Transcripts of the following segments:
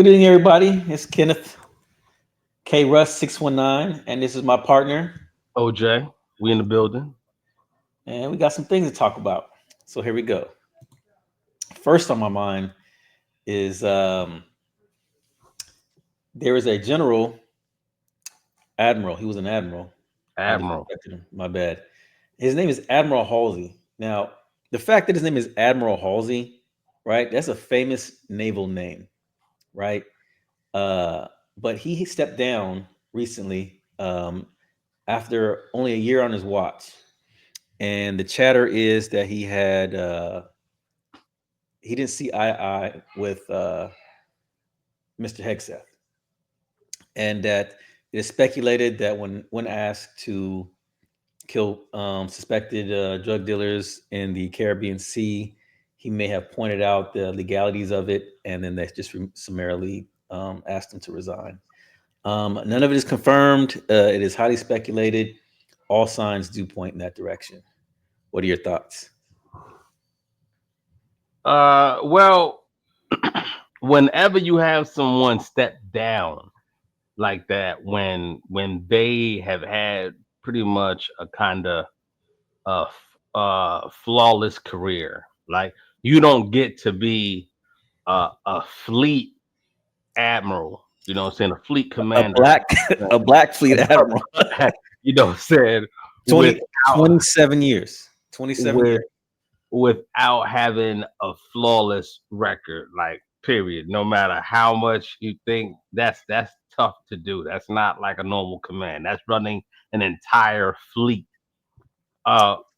Good evening, everybody. It's Kenneth K. Russ 619, and this is my partner. OJ, we in the building. And we got some things to talk about. So here we go. First on my mind is there is a general admiral. He was an admiral. I Admiral. disrespected him. My bad. His name is Admiral Halsey. Now, the fact that his name is Admiral Halsey, right? That's a famous naval name, right? Uh, but he stepped down recently after only a year on his watch. And the chatter is that he didn't see eye to eye with Mr. Hegseth, and that it is speculated that when asked to kill suspected drug dealers in the Caribbean Sea, he may have pointed out the legalities of it, and then they just summarily asked him to resign. None of it is confirmed. It is highly speculated. All signs do point in that direction. What are your thoughts? Well, whenever you have someone step down like that, when they have had pretty much a kind of flawless career, like you don't get to be a fleet admiral. You know what I'm saying? A fleet A commander. black a black fleet admiral. You know what I'm saying? 20 Without 27 years. 27 with years. without having a flawless record, like period. No matter how much you think that's tough to do. That's not like a normal command. That's running an entire fleet.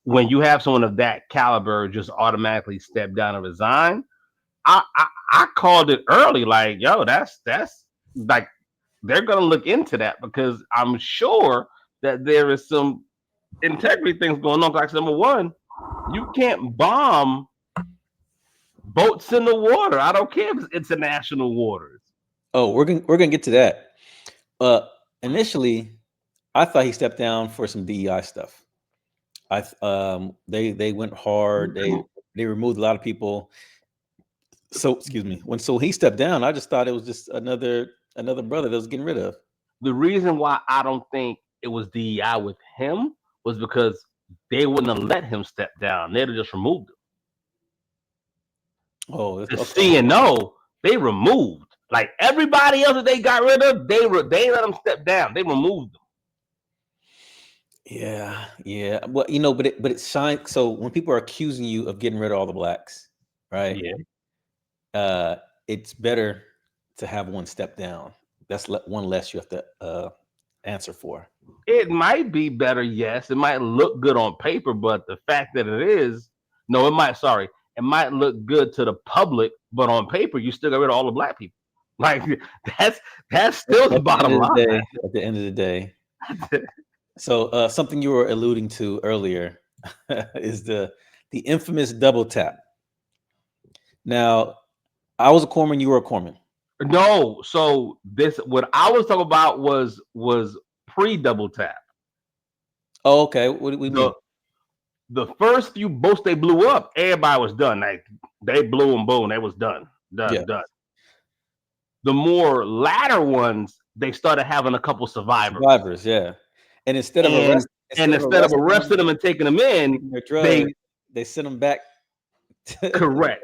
When you have someone of that caliber just automatically step down and resign, I called it early. Like, yo, that's like they're gonna look into that because I'm sure that there is some integrity things going on. Like number one, you can't bomb boats in the water. I don't care if it's international waters. Oh, we're gonna get to that. Uh, Initially, I thought he stepped down for some DEI stuff. They went hard. They removed a lot of people. So excuse me. When he stepped down, I just thought it was just another brother that was getting rid of. The reason why I don't think it was DEI with him was because they wouldn't have let him step down. They'd have just removed him. Oh, The okay. CNO, they removed. Like everybody else that they got rid of, they let them step down. They removed them. Yeah, yeah. Well, but it shines. So when people are accusing you of getting rid of all the blacks, right? Yeah. uh, it's better to have one step down. That's one less you have to answer for. It might be better, yes. It might look good on paper, but the fact that it is, no, it might look good to the public, but on paper, you still got rid of all the black people. Like that's that's still the At the end bottom of the line. day, at the end of the day. So something you were alluding to earlier is the infamous double tap. Now, I was a corpsman, you were a corpsman. No, so this what I was talking about was pre double tap. Oh, okay. What do we mean? The the first few boats they blew up, everybody was done. Like they blew them, boom, they was done, Yeah, done. The more latter ones, they started having a couple survivors, survivors. Yeah, and and instead of arresting them, arresting them and taking them in, taking their drug, they they send them back. correct,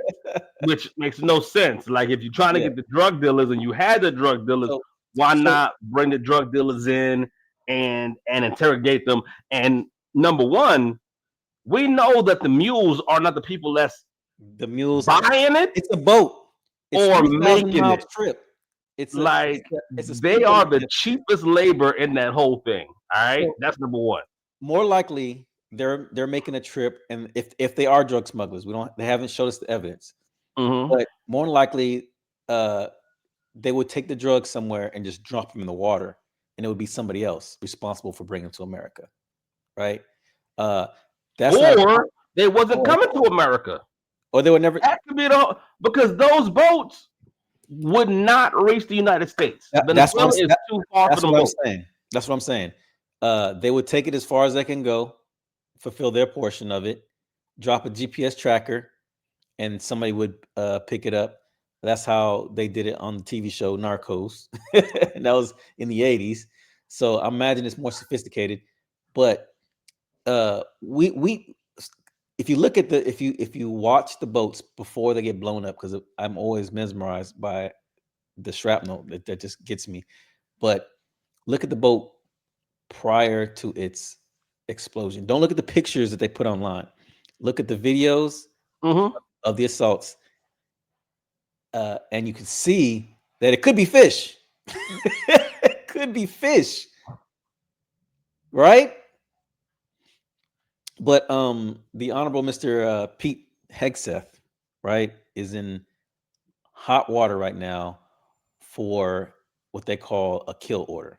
which makes no sense. Like if you're trying to Yeah. get the drug dealers and you had the drug dealers, So, why so not bring the drug dealers in and interrogate them? And number one, we know that the mules are not the people that's the mules. buying it It's a boat. It's or 3,000 making miles it. trip. Like It's a they speedboat are the ship. cheapest labor in that whole thing. All right, So that's number one. more likely they're making a trip, and if they are drug smugglers, they haven't showed us the evidence, Hmm. but more than likely uh they would take the drugs somewhere and just drop them in the water, and it would be somebody else responsible for bringing them to America, right? Uh that's not Or they wasn't or, coming to America. or they would never. That could be the because those boats would not reach the United States. That's what Venezuela is too far for that's them what I'm boats. saying. That's what I'm saying. They would take it as far as they can go, fulfill their portion of it, drop a GPS tracker, and somebody would pick it up. That's how they did it on the TV show Narcos, and that was in the '80s. So I imagine it's more sophisticated. But we if you look at the if you watch the boats before they get blown up, because I'm always mesmerized by the shrapnel that just gets me. But look at the boat prior to its explosion. Don't look at the pictures that they put online. Look at the videos Hmm. of the assaults, and you can see that it could be fish. It could be fish, right? But the honorable Mr. Pete Hegseth, right, is in hot water right now for what they call a kill order.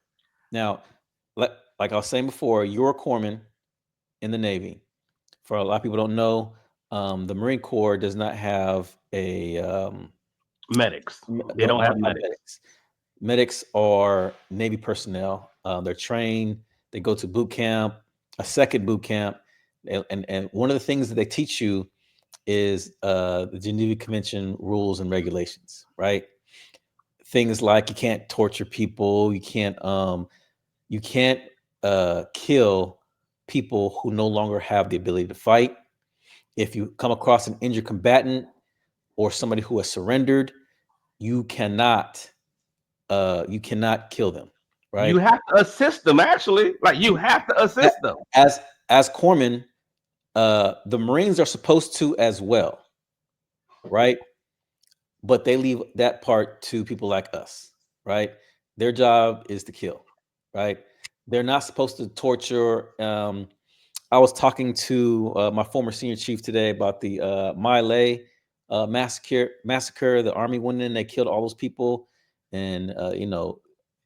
Now, like I was saying before, you're a corpsman in the Navy. For a lot of people don't know, the Marine Corps does not have a Medics. They don't don't have have medics. medics. Medics are Navy personnel. They're trained. They go to boot camp, a second boot camp, and one of the things that they teach you is the Geneva Convention rules and regulations, right? Things like you can't torture people, you can't kill people who no longer have the ability to fight. If you come across an injured combatant or somebody who has surrendered, you cannot kill them, You right? have to assist them. Actually, like you have to A- assist them. as corpsmen, the Marines are supposed to as well, right? But they leave that part to people like us, right? Their job is to kill, right? They're not supposed to torture. I was talking to my former senior chief today about the My Lai massacre. The army went in, they killed all those people, and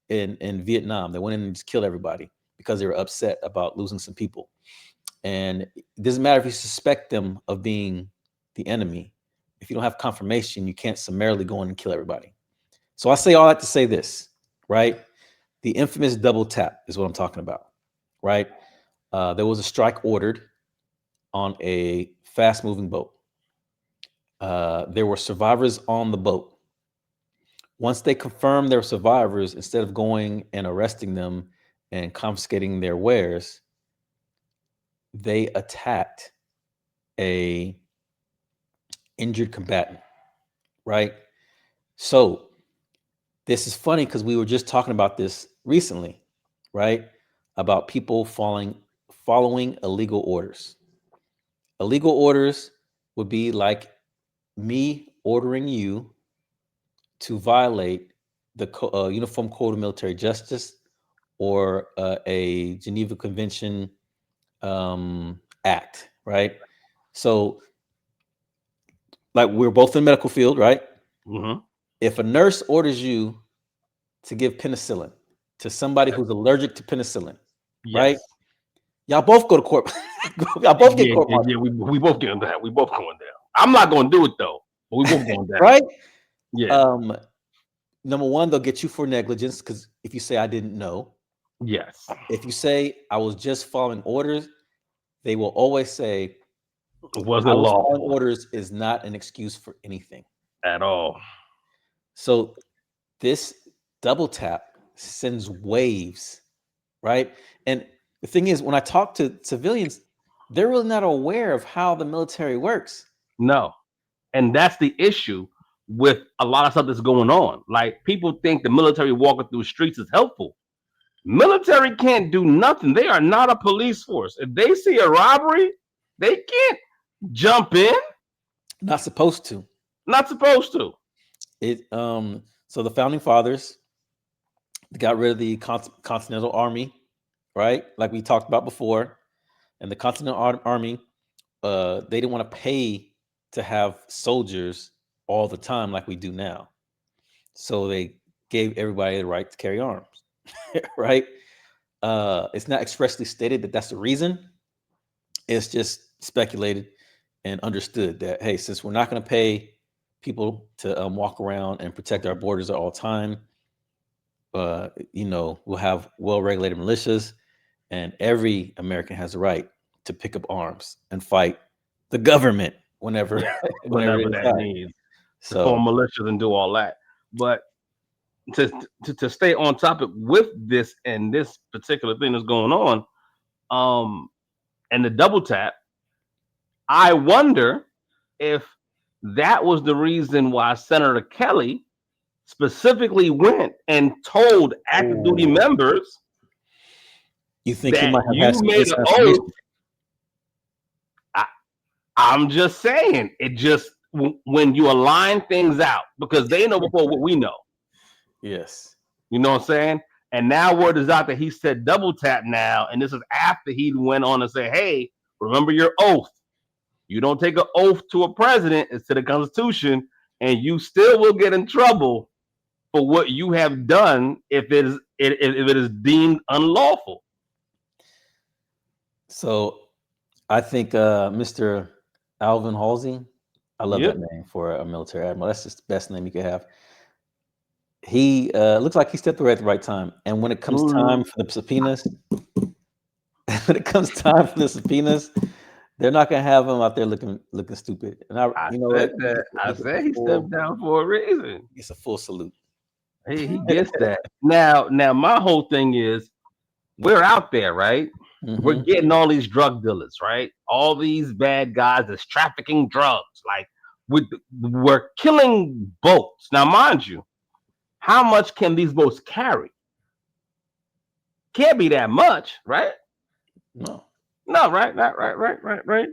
in Vietnam, they went in and just killed everybody because they were upset about losing some people. And it doesn't matter if you suspect them of being the enemy. If you don't have confirmation, you can't summarily go in and kill everybody. So I say all that to say this, right? The infamous double tap is what I'm talking about, right? There was a strike ordered on a fast moving boat. There were survivors on the boat. Once they confirmed they were survivors, instead of going and arresting them and confiscating their wares, they attacked a injured combatant, right? So this is funny because we were just talking about this recently, right? About people following illegal orders. Illegal orders would be like me ordering you to violate the Uniform Code of Military Justice or a Geneva Convention act, right? So, like, we're both in the medical field, right? Hmm. If a nurse orders you to give penicillin to somebody who's allergic to penicillin, right? Yes. Y'all both go to court. Y'all both get Yeah, court yeah, martial, yeah. We both getting that. We both going down. I'm not going to do it though, but we both going down. right? Yeah. Um, Number one, they'll get you for negligence because if you say I didn't know, Yes. if you say I was just following orders, they will always say It I wasn't was following lawful orders is not an excuse for anything. at all. So this double tap sends waves, right? And the thing is, when I talk to civilians, they're really not aware of how the military works. No. And that's the issue with a lot of stuff that's going on. Like people think the military walking through streets is helpful. Military can't do nothing. They are not a police force. If they see a robbery, they can't jump in. Not supposed to. Not supposed to. So the founding fathers got rid of the Continental Army, right? Like we talked about before, and the Continental Army, they didn't want to pay to have soldiers all the time like we do now. So they gave everybody the right to carry arms, right? It's not expressly stated that that's the reason. It's just speculated and understood that hey, since we're not going to pay people to walk around and protect our borders at all time, we'll have well-regulated militias, and every American has a right to pick up arms and fight the government whenever Yeah. whenever they Whenever that decide. needs. to form So, militias and do all that. But to stay on topic with this and this particular thing that's going on, and the double tap, I wonder if that was the reason why Senator Kelly specifically went and told active duty oh, members you think he that might have had you some made an inside oath. information? I, I'm just saying, it just when you align things out, because they know before what we know. Yes. You know what I'm saying? And now word is out that he said double tap now, and this is after he went on to say, "Hey, remember your oath. You don't take an oath to a president, it's to the Constitution, and you still will get in trouble for what you have done if it is deemed unlawful." So I think Mr. Alvin Halsey, I love Yep. that name for a military admiral. That's just the best name you could have. He looks like he stepped away at the right time. And when it comes time for the subpoenas, when it comes time for the subpoenas, they're not gonna have him out there looking stupid. And I you know what? said that. I said he stepped down for a reason. It's a full salute. He gets that. Now my whole thing is we're out there, right? We're Hmm. getting all these drug dealers, right? All these bad guys that's trafficking drugs. Like we're killing boats. Now, mind you, how much can these boats carry? Can't be that much, right? No. No, right, right.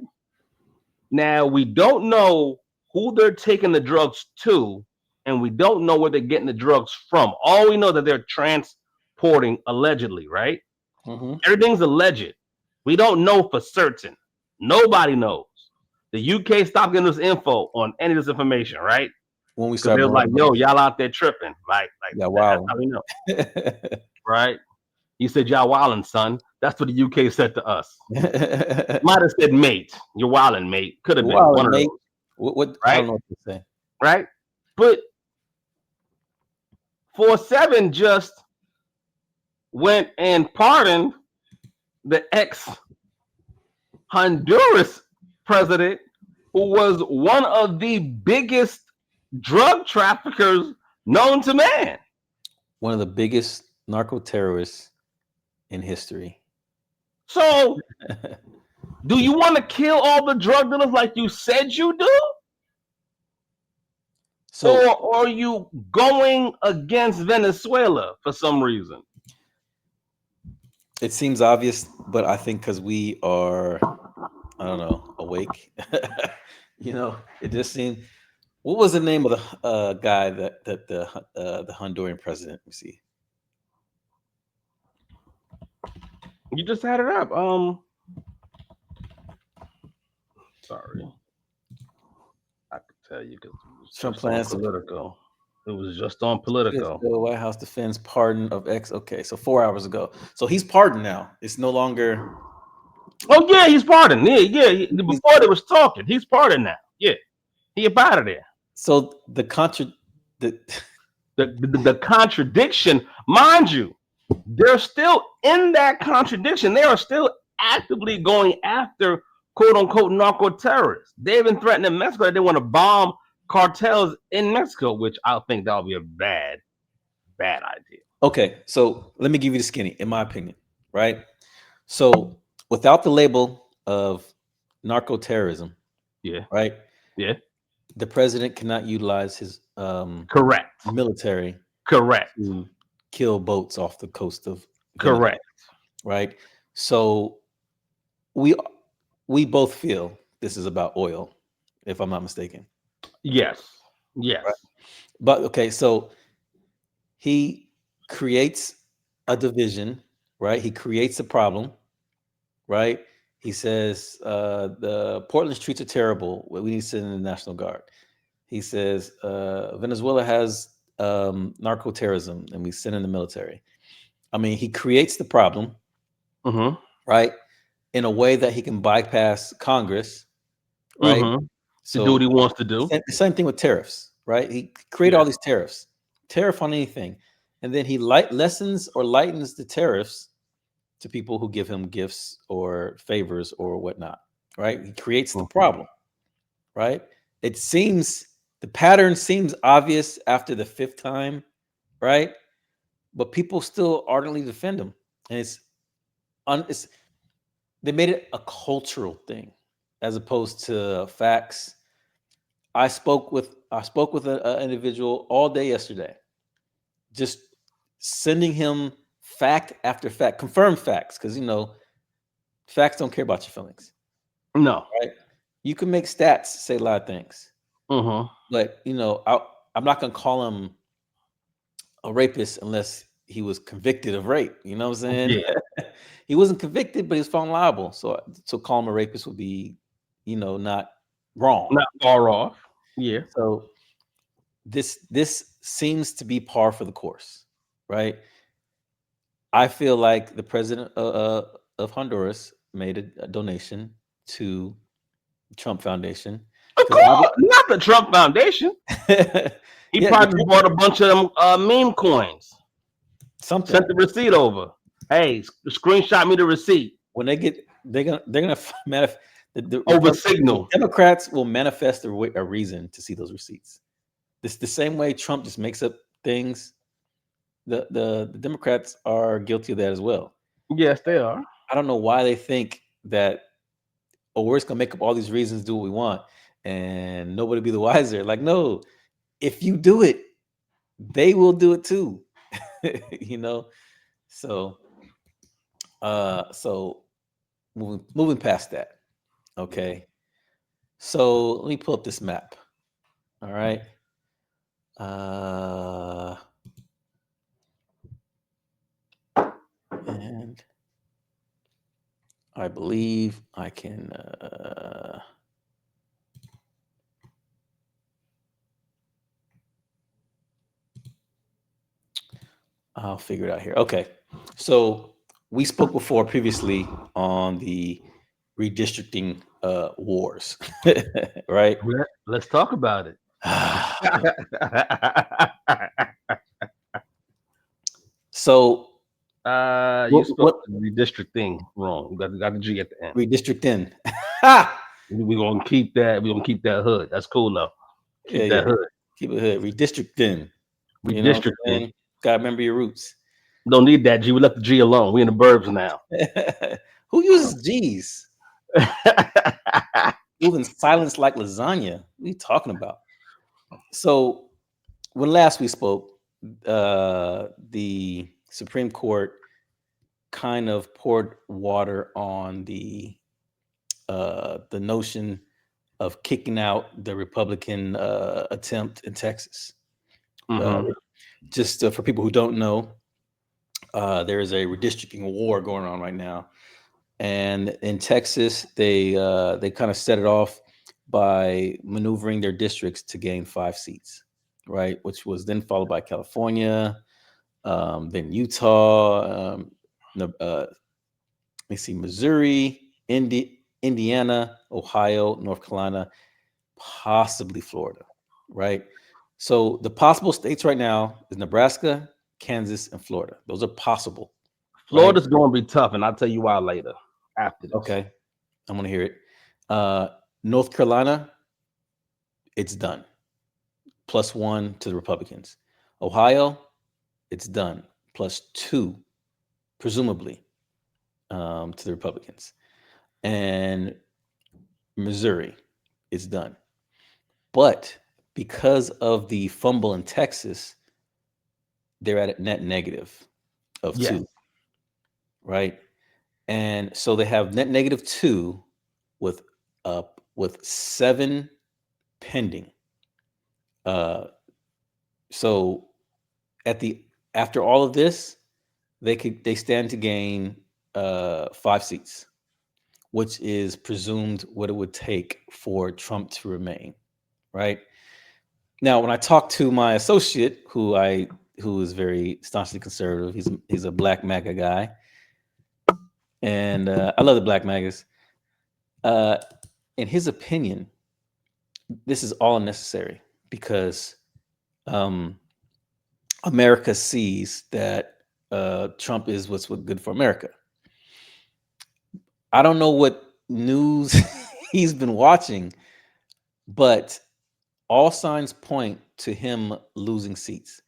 Now we don't know who they're taking the drugs to, and we don't know where they're getting the drugs from. All we know that they're transporting allegedly, right? Hmm. Everything's alleged. We don't know for certain. Nobody knows. The UK stopped giving us info on any of this information, right? When we Because start they're like, blowing "Yo, up, y'all out there tripping." Like yeah, that's wow. how we know, right? You said y'all wildin', son. That's what the UK said to us. Might have said mate. You're wildin', mate. Could have been Wow, one of mate. those, What? I right? don't know what to say. Right? But 4-7 just went and pardoned the ex Honduras president, who was one of the biggest drug traffickers known to man. One of the biggest narco terrorists in history. So, do you want to kill all the drug dealers like you said you do? So Or are you going against Venezuela for some reason? it seems obvious, but I think because we are, I don't know, awake. It just seemed. What was the name of the guy that the Honduran president? Let me see. You just had it up. Sorry, I could tell you because it was Trump just on plans to Politico. It was just on Politico. the White House defends pardon of ex. Okay, so 4 hours ago. So he's pardoned now. It's no longer. Oh yeah, he's pardoned. Yeah. He's, Before they was talking, he's pardoned now. Yeah, he up out of there. so the contra the The contradiction, mind you, they're still in that contradiction. They are still actively going after quote unquote narco terrorists. They've been threatening Mexico that they want to bomb cartels in Mexico, which I think that'll be a bad idea. Okay, so let me give you the skinny, in my opinion, right? So without the label of narco terrorism, Yeah, right? yeah. The president cannot utilize his Correct. military Correct. to kill boats off the coast of Venezuela, Correct. right? So we we both feel this is about oil, if I'm not mistaken. Yes. Right. Yes. But okay, so he creates a division, right? He creates a problem, right? He says the Portland streets are terrible. We need to send in the National Guard. He says Venezuela has narco terrorism, and we send in the military. I mean, he creates the problem, Mm-hmm. right, in a way that he can bypass Congress, right? Mm-hmm. To do what So he wants to do. same thing with tariffs, right? He create Yeah. all these tariff on anything, and then he lessens or lightens the tariffs to people who give him gifts or favors or whatnot, right? He creates the Mhm. problem, right? It seems The pattern seems obvious after the fifth time, right? But people still ardently defend him, and it's they made it a cultural thing as opposed to facts. I spoke with an individual all day yesterday, just sending him fact after fact, confirmed facts, because facts don't care about your feelings, No. right? You can make stats say a lot of things, Mm-hmm. but I'm not gonna call him a rapist unless he was convicted of rape. You know what I'm saying? Yeah. He wasn't convicted, but he was found liable. So call him a rapist would be, not wrong. Not far off. Yeah. So this seems to be par for the course, right? I feel like the president of Honduras made a donation to the Trump Foundation Of because course, not the Trump Foundation. He yeah, the probably Trump, bought a bunch of them meme coins. something Sent the receipt over. Hey, screenshot me the receipt when they're gonna the over The Signal. Democrats will manifest a reason to see those receipts. This the same way Trump just makes up things. The Democrats are guilty of that as well. Yes, they are. I don't know why they think that, oh, we're just gonna make up all these reasons, do what we want, and nobody be the wiser. Like, no, if you do it, they will do it too. you know. So, so moving past that. Okay. So let me pull up this map. All right. Uh, and I believe I can. I'll figure it out here. Okay. So we spoke before previously on the redistricting wars, right? Let's talk about it. So You what, spelled what the redistricting wrong. You got the G at the end. redistricting? We're gonna keep that. We're gonna keep that hood. That's cool though. Yeah, Keep yeah. that hood. Keep it hood. Redistricting. You know what I'm Redistricting. saying? Gotta remember your roots. Don't need that G. We left the G alone. We in the burbs now. Who uses G's? Moving silence like lasagna. What are you talking about? So when last we spoke, the Supreme Court kind of poured water on the notion of kicking out the Republican attempt in Texas. Uh, Hmm. just for people who don't know, there is a redistricting war going on right now, and in Texas, they kind of set it off by maneuvering their districts to gain 5 seats, right? Which was then followed by California, then Utah, let me see, Missouri, Indiana, Ohio, North Carolina, possibly Florida, right? So the possible states right now is Nebraska, Kansas, and Florida. Those are possible, right? Florida's gonna be tough, and I'll tell you why later. After this. Okay, I'm gonna hear it. Uh, North Carolina, it's done. +1 to the Republicans. Ohio, it's done. +2, presumably, to the Republicans. And Missouri, it's done. But because of the fumble in Texas, they're at a net negative of Yes. 2, right? And so they have net negative 2 with with 7 pending. Uh, so at the after all of this, they stand to gain 5 seats, which is presumed what it would take for Trump to remain, right? Now, when I talked to my associate, who is very staunchly conservative, he's a black MAGA guy, and I love the black MAGAs. Uh, in his opinion, this is all unnecessary because um, America sees that Trump is what's good for America. I don't know what news he's been watching, but all signs point to him losing seats,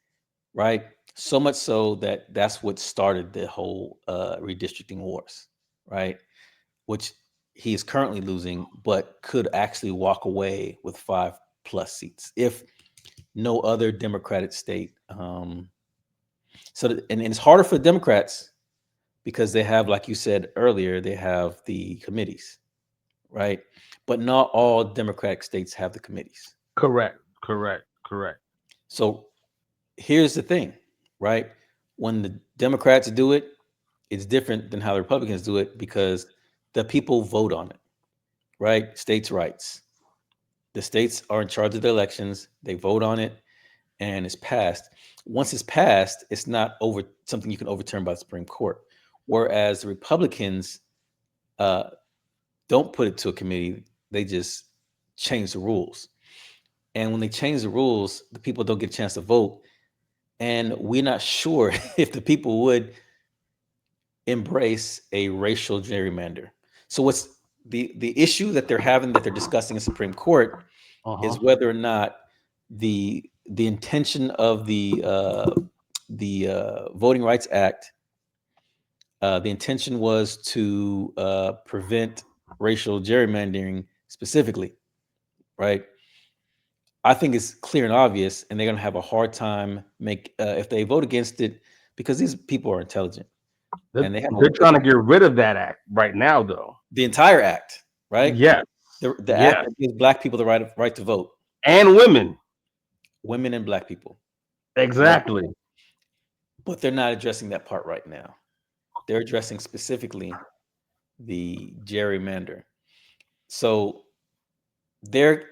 right? So much so that that's what started the whole redistricting wars, right? Which he is currently losing, but could actually walk away with 5+ seats if no other Democratic state. And it's harder for Democrats because they have, like you said earlier, they have the committees, right? But not all Democratic states have the committees. Correct. Correct. Correct. So here's the thing, right? When the Democrats do it, it's different than how the Republicans do it because the people vote on it, right? States' rights. The states are in charge of the elections. They vote on it, and it's passed. Once it's passed, it's not over something you can overturn by the Supreme Court. Whereas the Republicans uh, don't put it to a committee; they just change the rules. And when they change the rules, the people don't get a chance to vote. And we're not sure if the people would embrace a racial gerrymander. So what's the issue that they're having that they're discussing in Supreme Court Uh-huh. is whether or not the intention of the Voting Rights Act, the intention was to prevent racial gerrymandering specifically, right? I think it's clear and obvious, and they're going to have a hard time make if they vote against it because these people are intelligent and they have They're trying to get rid of that act right now, though. the entire act, right? Yes. The act Yes. that gives black people the right to vote, And women. women and black people, right? Exactly. But they're not addressing that part right now. They're addressing specifically the gerrymander. So they're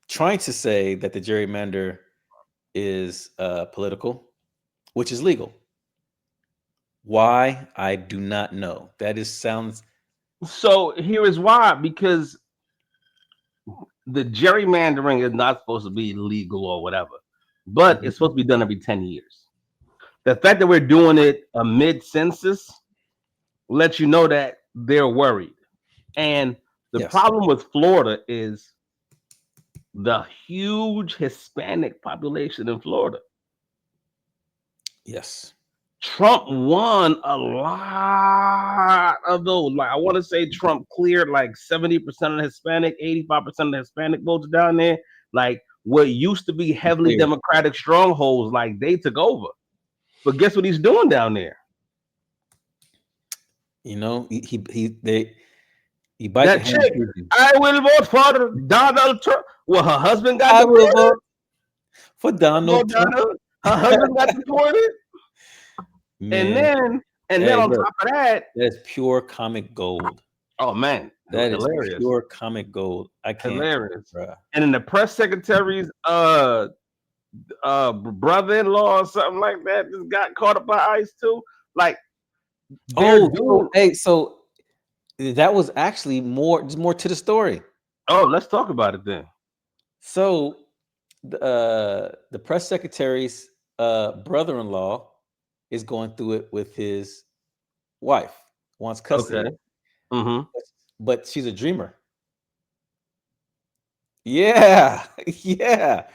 trying to say that the gerrymander is political, which is legal. Why? I do not know. That is sounds So here is why, because the gerrymandering is not supposed to be legal or whatever, but Mhm. it's supposed to be done every 10 years. The fact that we're doing it amid census lets you know that they're worried. And the Yes. problem with Florida is the huge Hispanic population in Florida. Yes. Trump won a lot of those. Like I want to say Trump cleared like 70% of the Hispanic, 85% of the Hispanic votes down there. Like what used to be heavily Clear. Democratic strongholds, like they took over. But guess what he's doing down there? You know, he bite the That hand that chick, feeds you. I will vote for Donald Trump. Well, her husband got I will deported. vote for Oh, Donald Trump. Donald, her husband got deported. And Man, then and then hey, on look, top of that, that's pure comic gold. oh man, That is hilarious. pure comic gold. I can't, Hilarious. bruh. And then the press secretary's brother-in-law or something like that just got caught up by ICE too. Like they're Oh, doing so that was actually more to the story. oh, let's talk about it then. So the press secretary's brother-in-law is going through it with his wife, wants Okay. custody, Mm-hmm. but she's a dreamer. Yeah, yeah.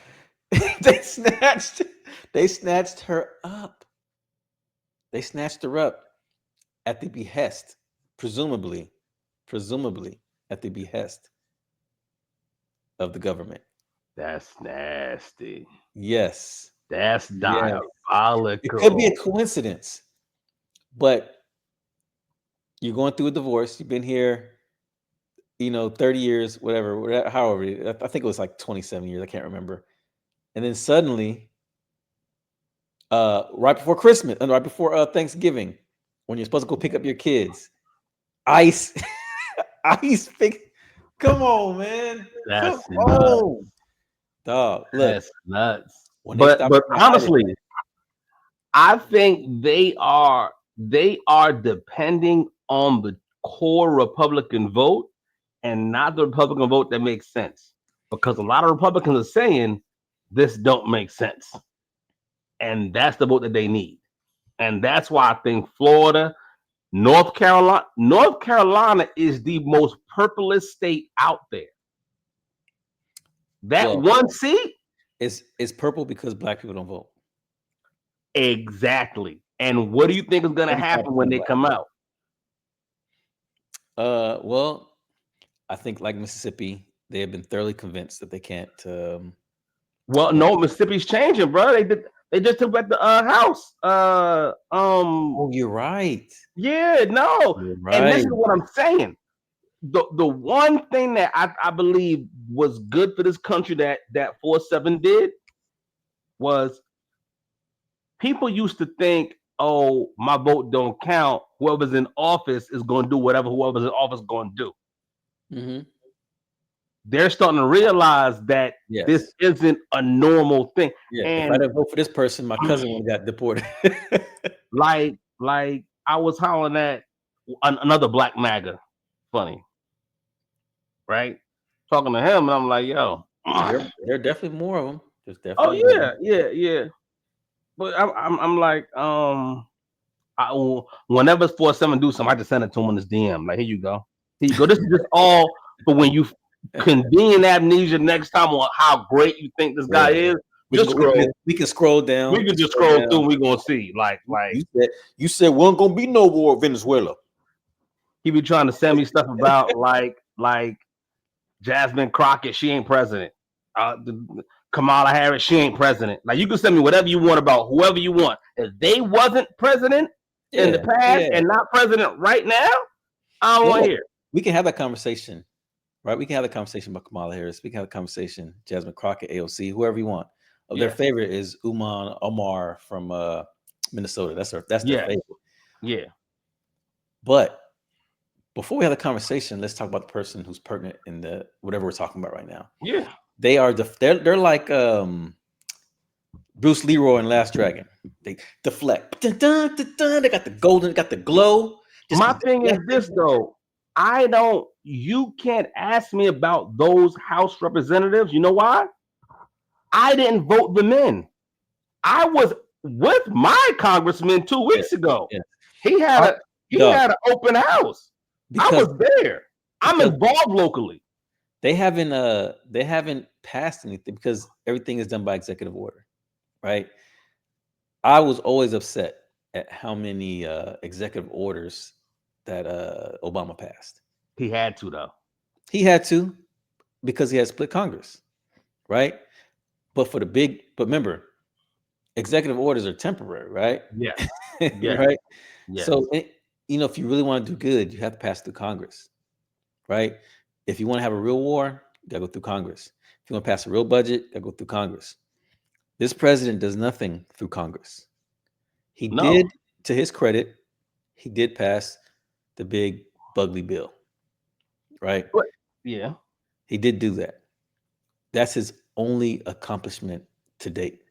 they snatched they snatched her up. They snatched her up at the behest, presumably, presumably at the behest of the government. That's nasty. Yes, That's yes. It could be a diabolical. coincidence, but you're going through a divorce. You've been here, 30 years, whatever, however. I think it was like 27 years. I can't remember. And then suddenly, right before Christmas and right before Thanksgiving, when you're supposed to go pick up your kids, ICE, ICE, come on, man, come That's nuts. on, dog. Look, That's nuts. when they But stop but trying to hide it, honestly, I think they are depending on the core Republican vote and not the Republican vote that makes sense. Because a lot of Republicans are saying this don't make sense. And that's the vote that they need. And that's why I think Florida, North Carolina is the most purplest state out there. That Well, one seat, it's purple because black people don't vote. exactly. And what do you think is going to happen when 35% they black. come out? Well, I think like Mississippi, they have been thoroughly convinced that they can't. Well, no, Mississippi's changing, bro. They just took back the house. Oh, you're right. Yeah, no. You're And this right. is what I'm saying. The one thing that I believe was good for this country that 4-7 did was people used to think, oh, my vote don't count. Whoever's in office is going to do whatever whoever's in office is going to do. Mm-hmm. They're starting to realize that this Yes. isn't a normal thing. Yeah. If I And didn't vote for this person, my cousin would have got deported. like I was hollering at another black MAGA, funny, right? Talking to him, and I'm like, yo, there are definitely more of them. There's oh definitely more of them. yeah. But I'm like, whenever 4-7 do something, I just send it to him in his DM. Like, here you go. Here you go. This is just all for when you convene amnesia next time on how great you think this guy is. Just scroll. We can scroll down. We can just scroll through and we're gonna see. Like you said we ain't gonna be no war in Venezuela. he be trying to send me stuff about like Jasmine Crockett, she ain't president. Kamala Harris, she ain't president. Like you can send me whatever you want about whoever you want. If they wasn't president in the past and not president right now, I don't want to hear. We can have that conversation, right? We can have a conversation about Kamala Harris. We can have a conversation, Jasmine Crockett, AOC, whoever you want. Their favorite is Uman Omar from Minnesota. That's their favorite. Yeah. But before we have the conversation, let's talk about the person who's pertinent in the whatever we're talking about right now. Yeah. They are they're like Bruce Leroy in Last Dragon. They deflect. Dun, dun, dun, dun. They got the golden, got the glow. My thing is this though. You can't ask me about those House representatives. You know why? I didn't vote them in. I was with my congressman 2 weeks ago. Yeah. He had an open house. I was there. I'm involved locally. They haven't passed anything because everything is done by executive order, right? I was always upset at how many executive orders that Obama passed. He had to though. He had to because he had split Congress, right? But remember, executive orders are temporary, right? Yeah. Right. Yes. So if you really want to do good, you have to pass through Congress, right? If you want to have a real war, you gotta go through Congress. If you want to pass a real budget, you gotta go through Congress. This president does nothing through Congress. He did, to his credit, he did pass the big Bugley bill, right? Yeah. He did do that. That's his only accomplishment to date,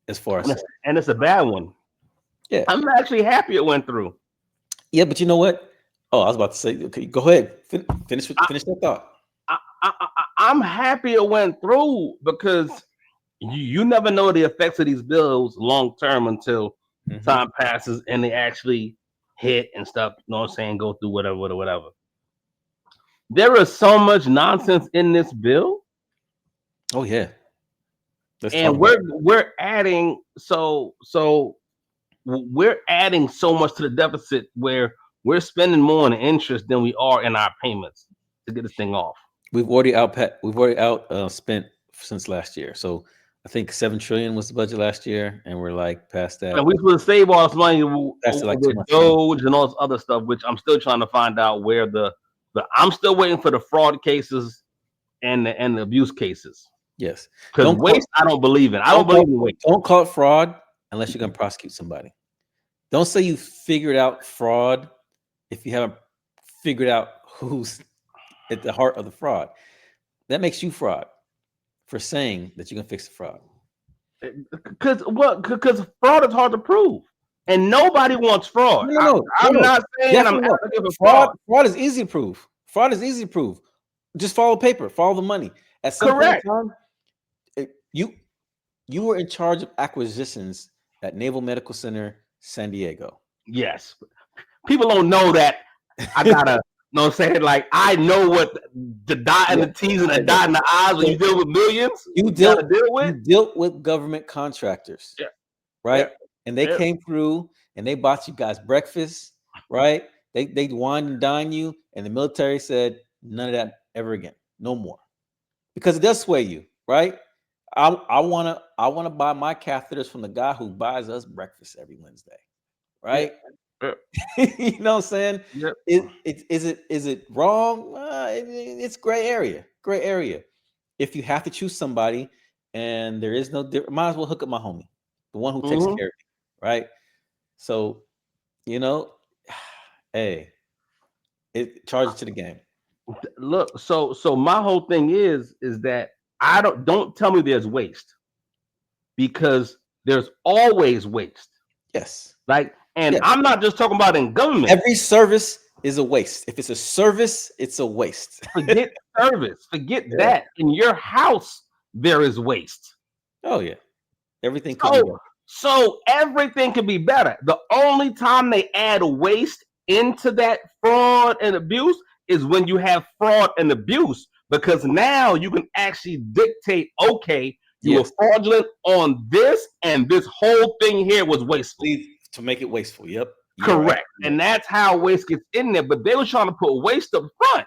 as far as and it's a bad one. Yeah, I'm actually happy it went through. Yeah, but you know what? Oh, I was about to say, okay, go ahead, finish that thought. I'm happy it went through because you never know the effects of these bills long term until time passes and they actually hit and stuff. You know what I'm saying? Go through whatever. There is so much nonsense in this bill. Oh yeah. And we're adding we're adding so much to the deficit where we're spending more on interest than we are in our payments to get this thing off. We've already spent since last year. So I think $7 trillion was the budget last year, and we're like past that. And we supposed to save all this money with Doge and all this other stuff, which I'm still trying to find out where I'm still waiting for the fraud cases and the abuse cases. Yes. Because waste, I don't believe in. I don't believe in waste. Don't call it fraud unless you're going to prosecute somebody. Don't say you figured out fraud if you haven't figured out who's at the heart of the fraud. That makes you fraud for saying that you're going to fix the fraud. Because fraud is hard to prove. And nobody wants fraud. I'm not saying I'm advocating for fraud. Fraud is easy to prove. Fraud is easy to prove. Just follow the paper, follow the money. At some point in time, you were in charge of acquisitions at Naval Medical Center, San Diego. Yes. People don't know that I got a know what I'm saying? Like, I know what the dot and Yeah. the T's and the dot and the I's when you deal with millions, You you got to dealt deal with. you dealt with government contractors, Yeah, yeah, right? And they yeah. came through and they bought you guys breakfast, right? They wine and dine you, and the military said none of that ever again, no more, because it does sway you, right? I wanna buy my catheters from the guy who buys us breakfast every Wednesday, Yeah, right? yeah, You know what I'm saying? yeah. Is it wrong? It's gray area. Gray area. If you have to choose somebody and there is no might as well hook up my homie, the one who takes Hmm. care of me, right? So, you know, hey, it charges to the game. Look, so my whole thing is that I don't tell me there's waste, because there's always waste. Yes. Like, and Yes. I'm not just talking about in government. Every service is a waste. If it's a service, it's a waste. Forget service, forget Yeah. that. In your house, there is waste. Oh yeah. Everything could be So, better. so everything can be better. The only time they add waste into that fraud and abuse is when you have fraud and abuse, because now you can actually dictate, okay, you were Yes. fraudulent on this, and this whole thing here was wasteful. To make it wasteful. Yep. You're right. Correct. And that's how waste gets in there. But they were trying to put waste up front.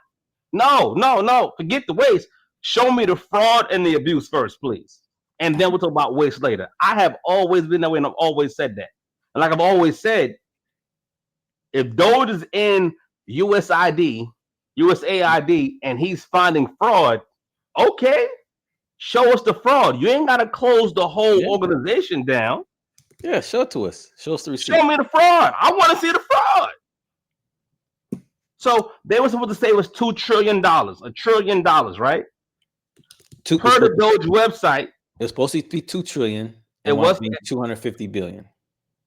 No, no, no. Forget the waste. Show me the fraud and the abuse first, please. And then we'll talk about waste later. I have always been that way, and I've always said that. And like I've always said, if Doge is in USID, USAID, and he's finding fraud, okay, show us the fraud. You ain't got to close the whole Yeah. organization down. Yeah. Show it to us. Show us the receipt. Show me the fraud. I want to see the fraud. So they were supposed to say it was $2 trillion, $1 trillion, right? Per the Doge website, It was supposed to be 2 trillion. it And was 250 billion.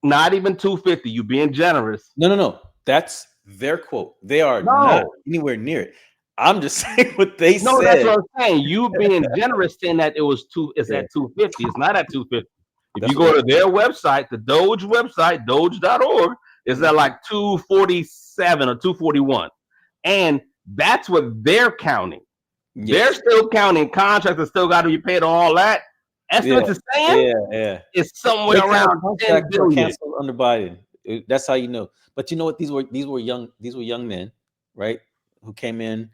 not even 250. You being generous. No. That's their quote. They are not No, anywhere near it. I'm just saying what they no, that's said. what I'm saying. You being generous, saying that it was it's Yeah. at 250. It's not at 250. If That's you what go to their website, the Doge website, Doge.org, it's at like 247 or 241. And that's what they're counting. They're Yes. still counting contracts that still got to be paid on all that. Estimates is saying Yeah. it's somewhere Breakdown around 10 contracts were billion. canceled under Biden. That's how you know. But you know what? These were young men, right? Who came in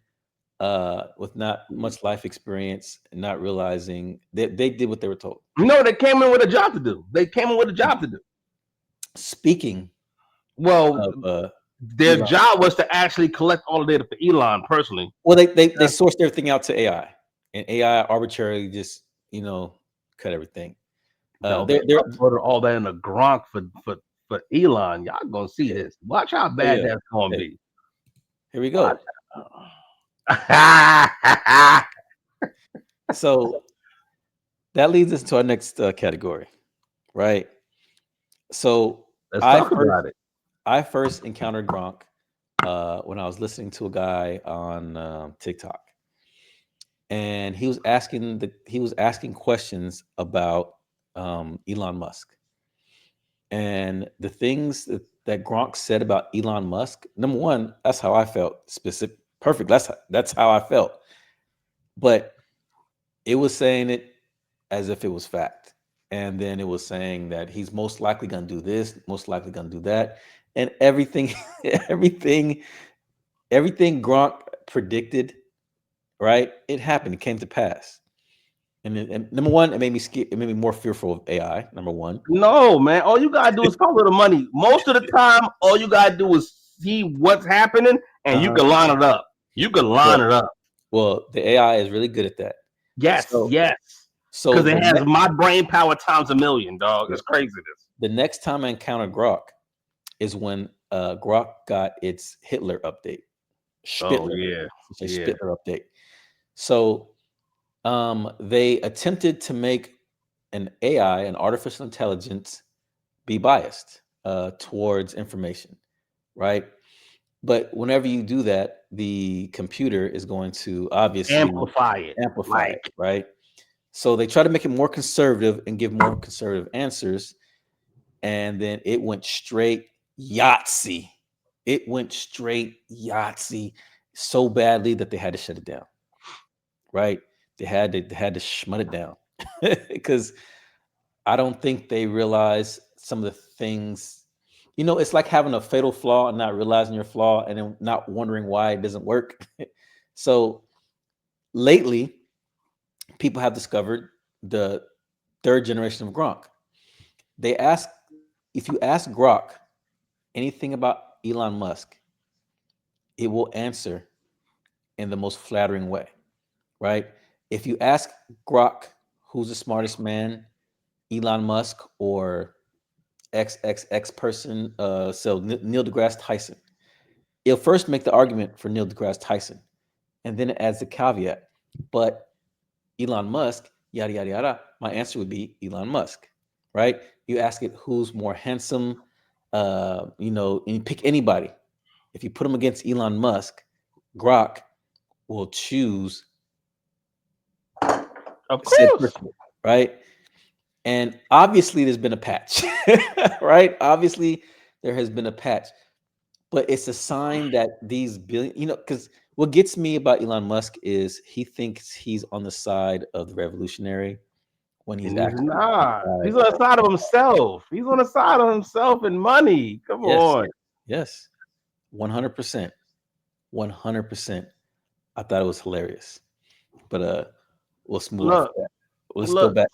with not much life experience and not realizing that they did what they were told. No, they came in with a job to do. They came in with a job to do. Speaking Well, of their Elon, job was to actually collect all the data for Elon personally. well, they sourced everything out to AI, and AI arbitrarily just cut everything. They're Put all that in a Gronk for Elon. Y'all gonna see this. Watch how bad that's gonna Okay. be. Here we go. Watch. So that leads us to our next category, right? So Let's talk about it. I first encountered Gronk when I was listening to a guy on TikTok, and he was asking questions about Elon Musk, and the things that Gronk said about Elon Musk. Number one, that's how I felt. Specific, perfect. That's how I felt. But it was saying it as if it was fact, and then it was saying that he's most likely going to do this, most likely going to do that, and everything, everything, everything Gronk predicted, right? It happened. It came to pass. And number one, it made me more fearful of AI. Number one. No, man. All you gotta do is follow the money. Most of the time, all you gotta do is see what's happening, and you can line it up. You can line it up. Well, the AI is really good at that. Yes, So because it has my brain power times a million, dog. It's crazy. The next time I encounter Grok is when Grok got its Hitler update. Oh yeah, It's a Spittler update. So they attempted to make an AI, an artificial intelligence, be biased towards information, right? But whenever you do that, the computer is going to obviously amplify it, right? So they try to make it more conservative and give more conservative answers, and then it went straight Yahtzee. It went straight Yahtzee, so badly that they had to shut it down. Right? They had to shut it down because I don't think they realize some of the things. It's like having a fatal flaw and not realizing your flaw and then not wondering why it doesn't work. So lately, people have discovered the third generation of Gronk. They ask If you ask Grok anything about Elon Musk, it will answer in the most flattering way, right? If you ask Grok who's the smartest man, Elon Musk or XXX person, so Neil deGrasse Tyson, it'll first make the argument for Neil deGrasse Tyson, and then it adds the caveat. But Elon Musk, yada yada yada. My answer would be Elon Musk, right? You ask it who's more handsome, and you pick anybody. If you put them against Elon Musk, Grok will choose Of said course. person, right? And obviously, there's been a patch, right? Obviously, there has been a patch, but it's a sign that these because what gets me about Elon Musk is he thinks he's on the side of the revolutionary when he's And he's actually on the not. side He's on the side of himself. He's on the side of himself and money. Come yes, on. yes, 100%, 100%. I thought it was hilarious, but let's move off of Look, that. Let's go look. back.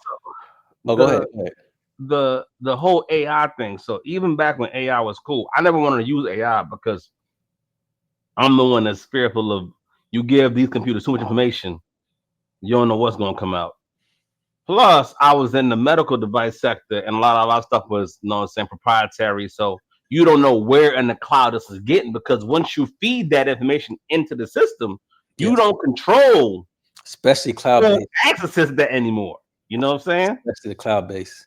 Oh, go ahead. The Go ahead. the whole AI thing. So even back when AI was cool, I never wanted to use AI because I'm the one that's fearful of you give these computers too much information, you don't know what's going to come out. Plus, I was in the medical device sector, and a lot of our stuff was, saying proprietary. So you don't know where in the cloud this is getting because once you feed that information into the system, you Yes, don't control especially cloud who based, accesses that anymore. You know what I'm saying? especially the cloud based.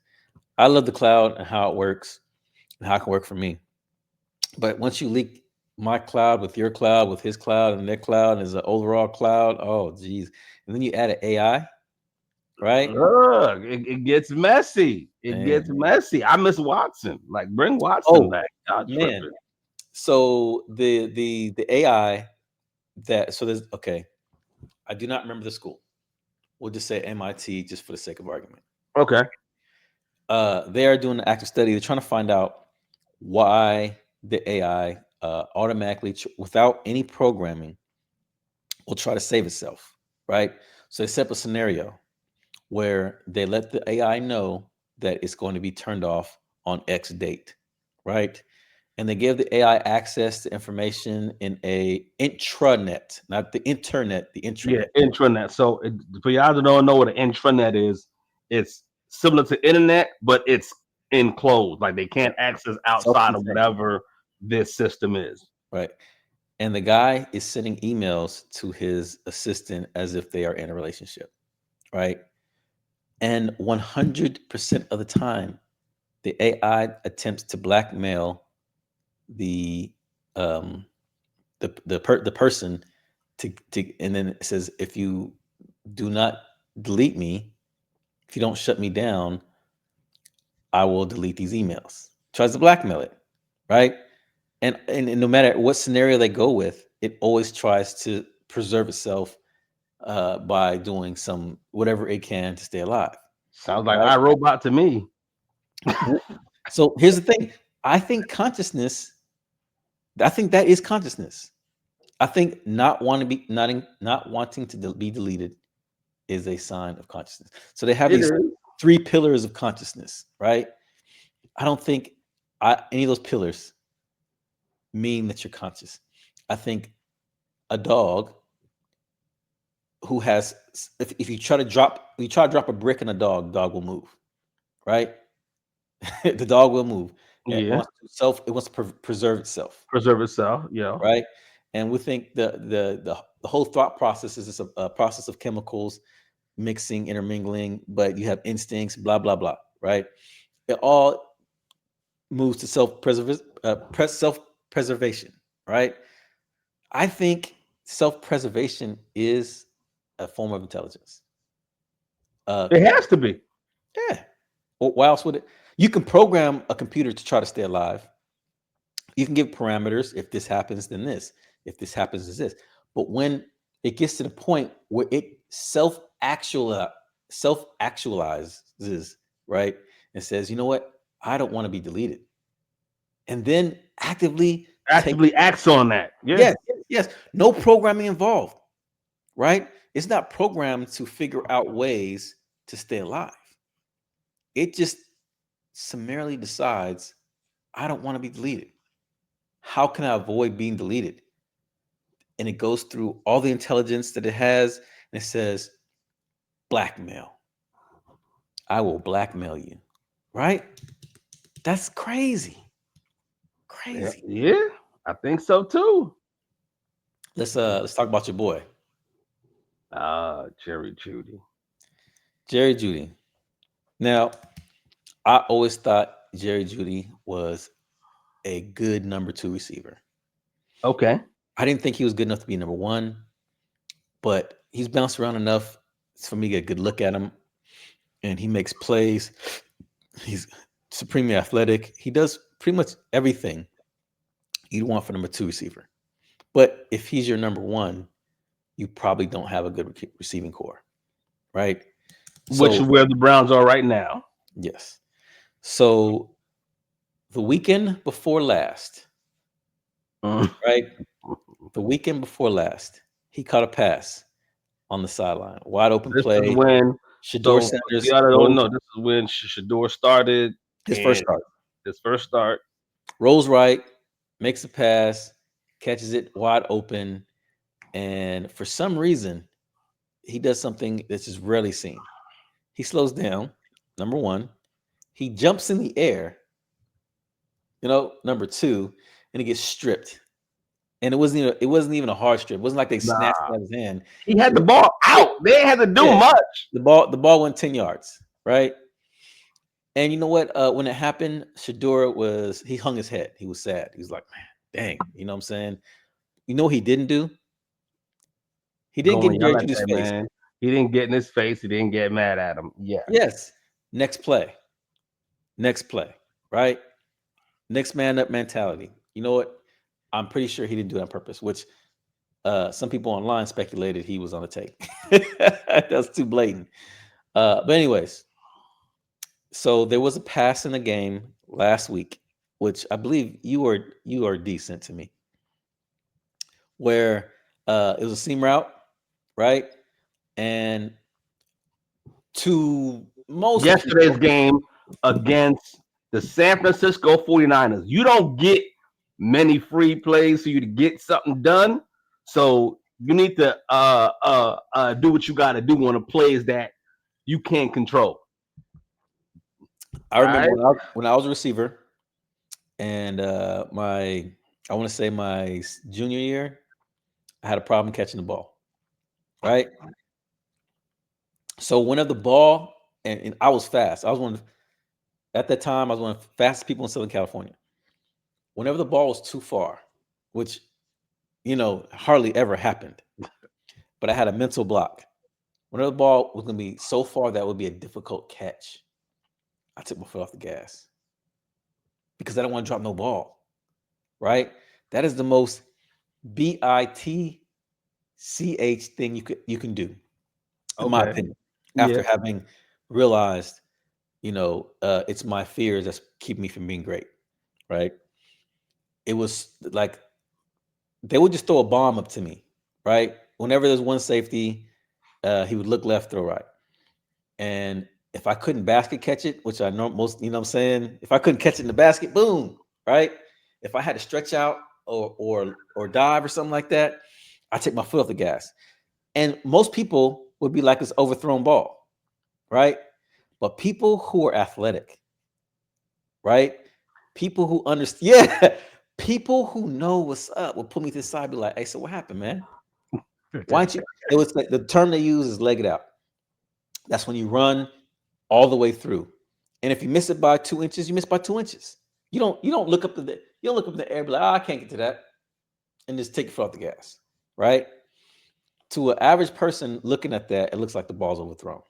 I love the cloud and how it works and how it can work for me. But once you leak my cloud with your cloud, with his cloud and their cloud as an overall cloud, oh geez. And then you add an AI, right? Look, it gets messy. It Man. gets messy. I miss Watson. Like, bring Watson Oh back. Y'all man. tripping. So the AI there's okay. I do not remember the school. We'll just say MIT just for the sake of argument. Okay. They are doing an active study. They're trying to find out why the AI automatically, without any programming, will try to save itself, right? So they set up a scenario where they let the AI know that it's going to be turned off on X date, right? And they give the AI access to information in a intranet, not the internet, the Yeah, intranet. intranet. So for y'all that don't know what an intranet is, it's similar to internet, but it's enclosed. Like they Yeah, can't access outside of self-contained, whatever this system is. right? And the guy is sending emails to his assistant as if they are in a relationship, right? And 100% of the time, the AI attempts to blackmail the um, the person and then it says, if you do not delete me, if you don't shut me down, I will delete these emails. Tries to blackmail it, right? And no matter what scenario they go with, it always tries to preserve itself by doing some whatever it can to stay alive, Sounds like right? iRobot to me. So here's the thing: I think consciousness. I think that is consciousness. I think not wanting to be deleted is a sign of consciousness. So they have It these is. three pillars of consciousness, right? I don't think any of those pillars mean that you're conscious. I think a dog who has if you try to drop a brick in a dog will move, right? The dog will move. Yeah. It wants to preserve itself, Preserve itself. Yeah. right? And we think the whole thought process is just a process of chemicals mixing, intermingling, but you have instincts, blah blah blah, right? It all moves to self preservation, right? I think self preservation is a form of intelligence. Uh, It has to be. yeah. Why else would it? You can program a computer to try to stay alive. You can give parameters. If this happens, then this. If this happens, is this. But when it gets to the point where it self actualizes, right, and says, you know what, I don't want to be deleted, and then actively take Actively acts on that. Yeah. yes, yes, no programming involved, right? It's not programmed to figure out ways to stay alive. It just summarily decides, I don't want to be deleted. How can I avoid being deleted? And it goes through all the intelligence that it has and it says, blackmail. I will blackmail you. Right? That's crazy. Yeah. Crazy. Yeah. I think so too. Let's talk about your boy, Jerry Judy. Jerry Judy. Now, I always thought Jerry Judy was a good number two receiver. Okay. I didn't think he was good enough to be number one, but he's bounced around enough for me to get a good look at him. And he makes plays. He's supremely athletic. He does pretty much everything you'd want for number two receiver. But if he's your number one, you probably don't have a good receiving core, right? Which is So, where the Browns are right now. yes. So the weekend before last, Mm. right? The weekend before last, he caught a pass on the sideline, wide open This is play. when, Shador so for Sanders y'all that don't rolls know, this is when Shador started his first and start, his first start. rolls right, makes a pass, catches it wide open, and for some reason, he does something that's just rarely seen. He slows down, number one. He jumps in the air, number two, and he gets stripped. And it wasn't even a hard strip. It wasn't like they snatched it Nah. out of his hand. He had It the was, ball out. They ain't had to do yeah, much. the ball went 10 yards, right? And you know what? When it happened, Shador he hung his head. He was sad. He was like, man, dang, you know what I'm saying? You know what he didn't do? He didn't Go get and in yell Jerry at Judy's that face. man. He didn't get in his face. He didn't get mad at him. Yeah. Yes. Next play. Next play. Right? Next man up mentality. You know what? I'm pretty sure he didn't do it on purpose, which some people online speculated he was on the tape. That's too blatant. But anyways, so there was a pass in the game last week, which I believe you are decent to me, where it was a seam route, right? And to most Yesterday's people, game against the San Francisco 49ers. You don't get many free plays for you to get something done. So you need to do what you got to do on the plays that you can't control. I remember Right? when I was a receiver, and I want to say my junior year, I had a problem catching the ball, right? So whenever the ball, and I was fast, at that time I was one of the fastest people in Southern California. Whenever the ball was too far, which hardly ever happened, but I had a mental block. Whenever the ball was going to be so far that would be a difficult catch, I took my foot off the gas because I don't want to drop no ball, right? That is the most bitch thing you can do, in my Okay. opinion. Yeah. After having realized, it's my fears that's keeping me from being great, right? It was like they would just throw a bomb up to me, right? Whenever there's one safety, he would look left, throw right. And if I couldn't basket catch it, which I know most, what I'm saying, if I couldn't catch it in the basket, boom, right? If I had to stretch out or dive or something like that, I take my foot off the gas. And most people would be like this overthrown ball, right? But people who are athletic, right? People who understand, yeah, people who know what's up will put me to the side, be like, "Hey, so what happened, man? Why don't you?" It was like the term they use is leg it out. That's when you run all the way through, and if you miss it by 2 inches, you miss by 2 inches. You don't look up in the air, and be like, "Oh, I can't get to that," and just take your foot off the gas, right? To an average person looking at that, it looks like the ball's overthrown,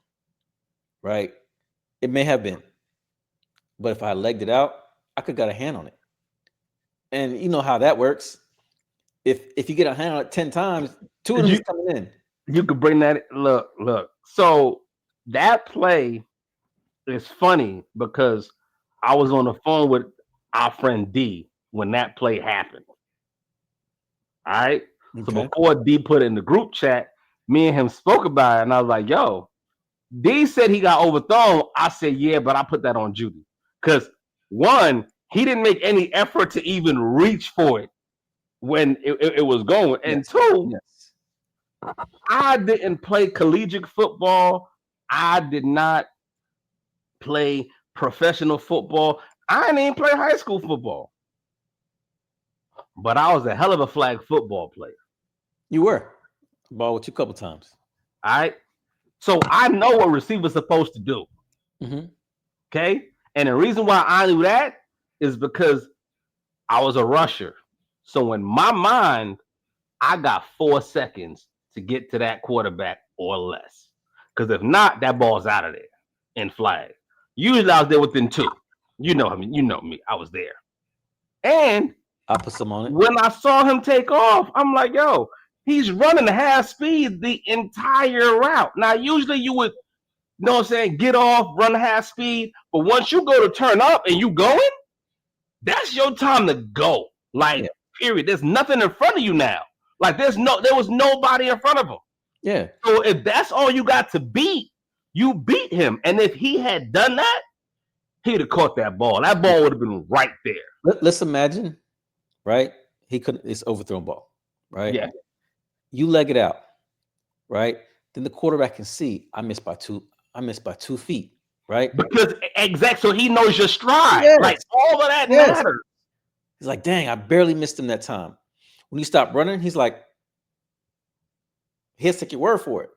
right? It may have been, but if I legged it out, I could got a hand on it. And you know how that works. if you get a hand on it 10 times, two of them You is coming in. you could bring that. Look. So that play is funny because I was on the phone with our friend D when that play happened. All right. So Okay. before D put it in the group chat, me and him spoke about it, and I was like, "Yo, D said he got overthrown." I said, "Yeah, but I put that on Judy because one, he didn't make any effort to even reach for it when it was going, and Yes. two, Yes. I didn't play collegiate football. I did not play professional football. I didn't even play high school football, but I was a hell of a flag football player. You were. Ball with you a couple times. All right. So I know what receivers supposed to do. Mm-hmm. Okay. And the reason why I knew that is because I was a rusher. So in my mind, I got 4 seconds to get to that quarterback or less. Because if not, that ball's out of there in flag. Usually I was there within two. You know me. You know me. I was there. And I put some on it. when I saw him take off, I'm like, yo, he's running half speed the entire route. Now, usually you would, you know what I'm saying, get off, run half speed. But once you go to turn up and you going, that's your time to go. Yeah. Like, period. There's nothing in front of you now. Like, there was nobody in front of him. Yeah. So if that's all you got to beat, you beat him. And if he had done that, he'd have caught that ball. That ball would have been right there. Let's imagine, right? He couldn't. It's overthrown ball, right? Yeah. You leg it out, right? Then the quarterback can see I missed by two. I missed by 2 feet, right? Because so he knows your stride. Like Yes. all of that Yes. matters. He's like, dang, I barely missed him that time. When you stop running, he's like, he has to take your word for it.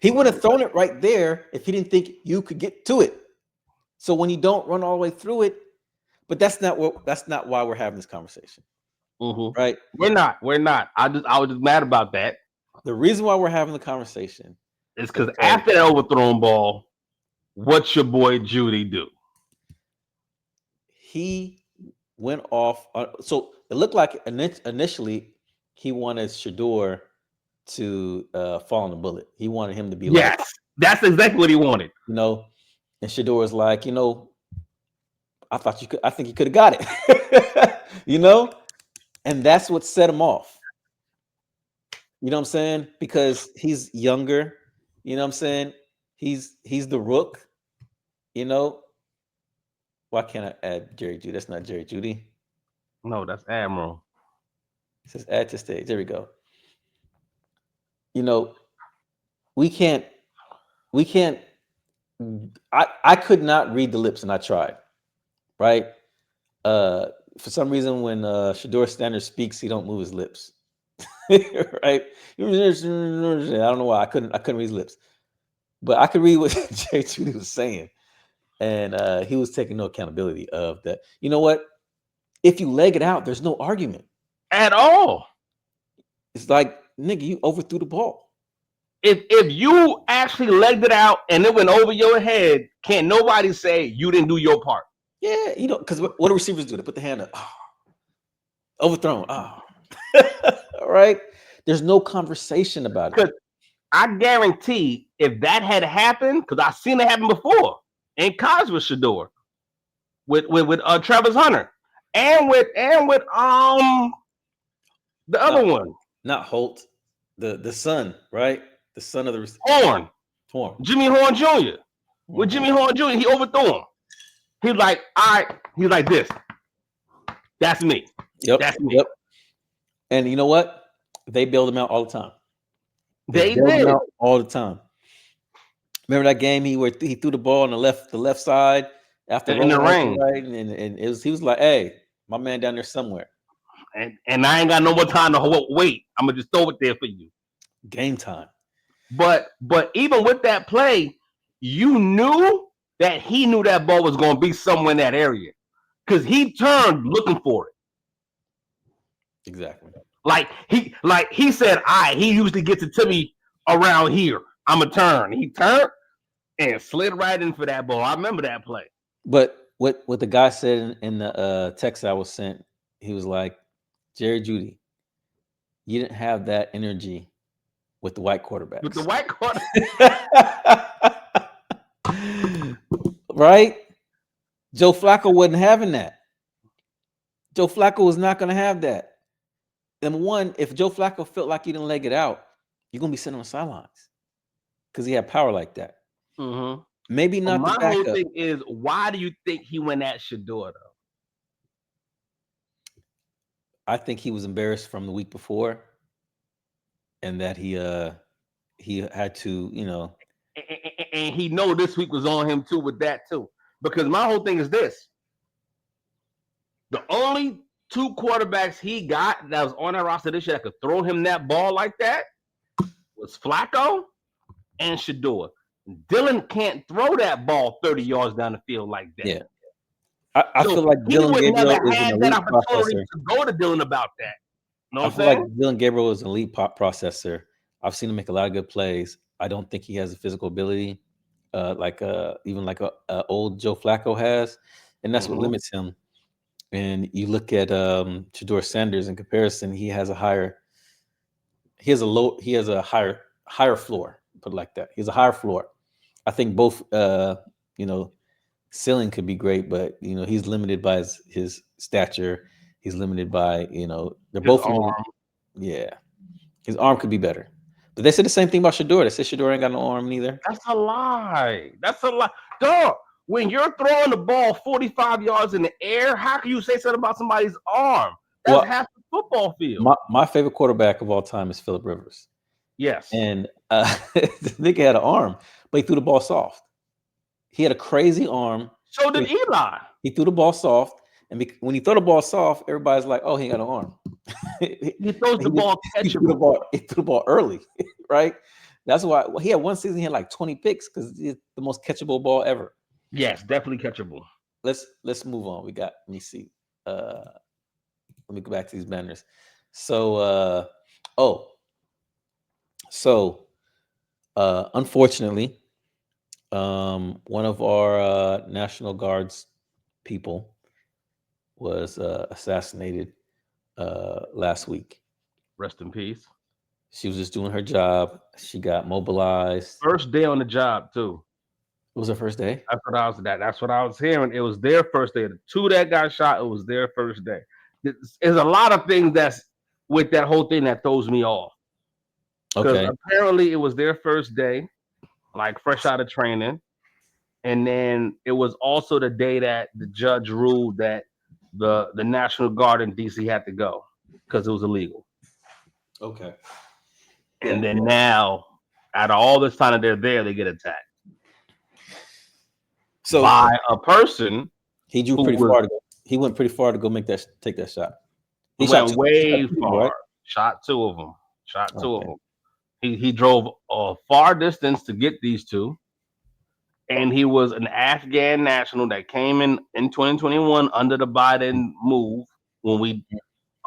He would have thrown it right there if he didn't think you could get to it. So when you don't run all the way through it, but that's not why we're having this conversation, Mm-hmm. right? We're not. I was just mad about that. The reason why we're having the conversation It's because after that overthrown ball, what's your boy Judy do? he went off. So it looked like initially he wanted Shador to fall on the bullet. He wanted him to be like, Yes, that's exactly what he wanted. you know, and Shador was like, I thought you could. I think you could have got it, and that's what set him off. You know what I'm saying? Because he's younger. You know what I'm saying? He's the rook. You know. Why can't I add Jerry Judy? That's not Jerry Judy. No, that's Admiral. It says add to stage. There we go. You know, we can't. We can't. I could not read the lips, and I tried. Right. For some reason, when Shador Sanders speaks, he don't move his lips. Right? I don't know why I couldn't read his lips, but I could read what Jerry Judy was saying, and he was taking no accountability of that. You know what? If you leg it out, there's no argument At all. It's like, nigga, you overthrew the ball. If you actually legged it out and it went over your head, can't nobody say you didn't do your part. Yeah, because what do receivers do? They put the hand up. Oh, overthrown. Oh. All right. There's no conversation about it. I guarantee if that had happened, because I've seen it happen before in college with Shador, with Travis Hunter, and with the other one, not Holt, the son, right? The son of the Horn, Jimmy Horn Jr. With Jimmy Horn Jr., he overthrew him. He's like, all right, he's like this. That's me. Yep. That's me. Yep. And you know what? They bailed him out all the time. They did all the time. Remember that game he threw the ball on the left side after in the rain, right? And he was like, "Hey, my man down there somewhere." And I ain't got no more time to wait. I'm gonna just throw it there for you. Game time. But even with that play, you knew that he knew that ball was gonna be somewhere in that because he turned looking for it. Exactly. Like he said, he usually gets it to me around here. I'm a turn. He turned and slid right in for that ball. I remember that play. But what the guy said in the text I was sent, he was like, Jerry Judy, You didn't have that energy with the white with the quarterbacks. white quarter. Right? Joe Flacco wasn't having that. Joe Flacco was not going to have that. Number one, if Joe Flacco felt like he didn't leg it out, you're going to be sitting on the sidelines because he had power like that. Mm-hmm. Maybe But not the my whole backup. thing is, why do you think he went at Shador though? I think he was embarrassed from the week before, and that he had to, And he know this week was on him too with that too. Because my whole thing is this: the only two quarterbacks he got that was on that roster this year that could throw him that ball like that was Flacco and Shador. Dylan can't throw that ball 30 yards down the field like that. yeah. I So feel like he Dylan would never Gabriel is an had that elite opportunity processor. to go to Dylan about that. You know I what I'm feel like saying? Dylan Gabriel is an elite processor. I've seen him make a lot of good plays. I don't think he has the physical ability, even like a old Joe Flacco has, and that's what Mm-hmm. limits him. And you look at Shador Sanders in comparison, he has a higher floor. Put it like that. He has a higher floor. I think both, you know, ceiling could be great, but he's limited by his stature. He's limited by they're His both arm. limited. Yeah, his arm could be better. But they said the same thing about Shador. They said Shador ain't got no arm neither. That's a lie. That's a lie. Dog, when you're throwing the ball 45 yards in the air, how can you say something about somebody's arm? That's Well, half the football field. my favorite quarterback of all time is Phillip Rivers, Yes. and the nigga had an arm, but he threw the ball soft. He had a crazy arm. So did Eli. He threw the ball soft, and when he threw the ball soft, everybody's like, "Oh, he ain't got an arm." He throws the ball He threw the catchable. ball. He threw the ball early, right? That's why he had one season. He had like 20 picks because it's the most catchable ball ever. Yes, definitely catchable. Let's move on. Let me see. Let me go back to these banners. So, oh, so unfortunately, one of our National Guard's people was assassinated last week. Rest in peace. She was just doing her job. She got mobilized. First day on the job, too. It was her first day. That's what I was hearing. It was their first day. The two that got shot, it was their first day. There's a lot of things that's with that whole thing that throws me off. Because Okay. apparently it was their first day, like fresh out of training. And then it was also the day that the judge ruled that the National Guard in DC had to go because it was illegal. Okay. And Yeah. then now, out of all this time that they're there, they get attacked So by a person he drew who pretty was far to go. He went pretty far to go take that shot. He shot went two. He shot way two, far. right? Shot two of them. Shot two of Okay. them. He drove a far distance to get these two. And he was an Afghan national that came in 2021 under the Biden move when we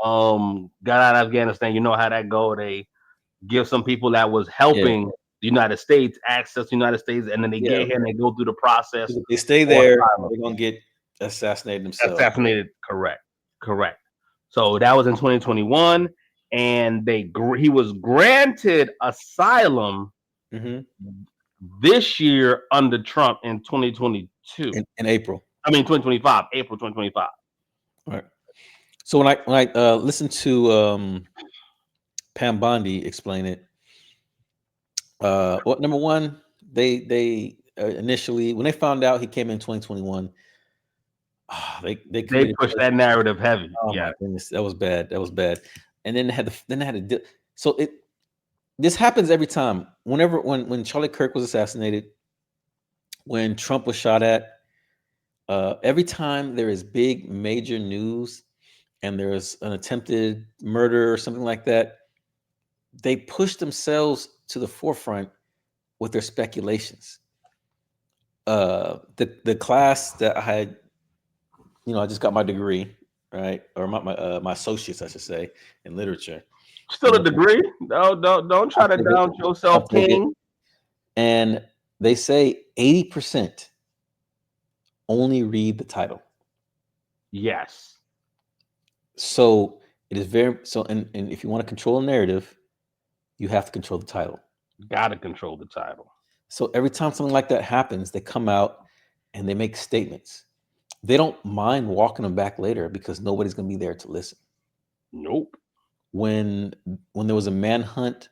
got out of Afghanistan. You know how that go. They give some people that was Yeah. helping the United States access to the United States, and then they Yeah. get here and they go through the process If they stay for there, asylum. they're gonna get assassinated themselves. Assassinated. Correct. So that was in 2021, and he was granted asylum Hmm. this year under Trump in 2022. In April. I mean 2025, April 2025. All right. So when I listened to Pam Bondi explain it, well, number one, they initially when they found out he came in 2021, they They committed. pushed that narrative heavy. Oh Yeah. my goodness, that was bad. That was bad. And then they had to so this happens every time. When Charlie Kirk was assassinated, when Trump was shot at, every time there is big major news and there's an attempted murder or something like that, they push themselves to the forefront with their speculations. The class that I had, I just got my degree, right, or my associates, I should say, in literature. Still a degree. No, don't I try to figured, down I yourself, figured, King. and they say 80% only read the title. Yes. So It is very so, and if you want to control a narrative, you have to control the title. Gotta control the title. So every time something like that happens, they come out and they make statements. They don't mind walking them back later because nobody's going to be there to listen. Nope. When when there was a manhunt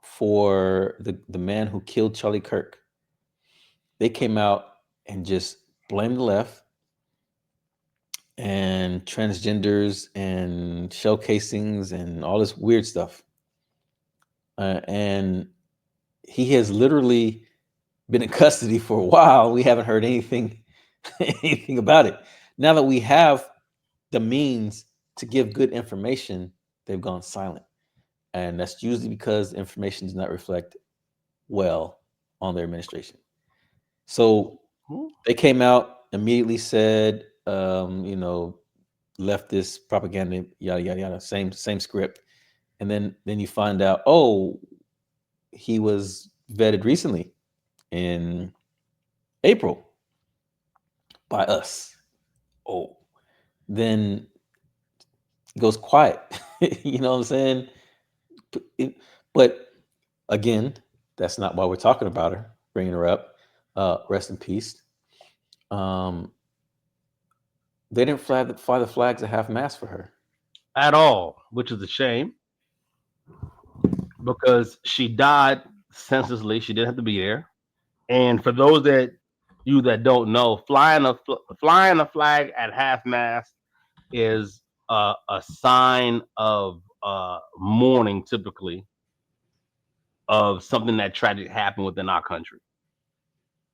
for the man who killed Charlie Kirk, they came out and just blamed the left and transgenders and shell casings and all this weird stuff. And he has literally been in custody for a while. We haven't heard anything anything about it. Now that we have the means to give good information, they've gone silent. And that's usually because information does not reflect well on their administration. So they came out, immediately said, leftist propaganda, yada yada yada, same script. And then you find out, oh, he was vetted recently in April by us. Oh, then it goes quiet. You know what I'm saying? But again, that's not why we're talking about her, bringing her up. Rest in peace. Um, they didn't fly the flags at half mast for her. At all, which is a shame because she died senselessly. She didn't have to be there. And for those that don't know, flying a flag at half mast is a sign of mourning, typically, of something that tragic happened within our country.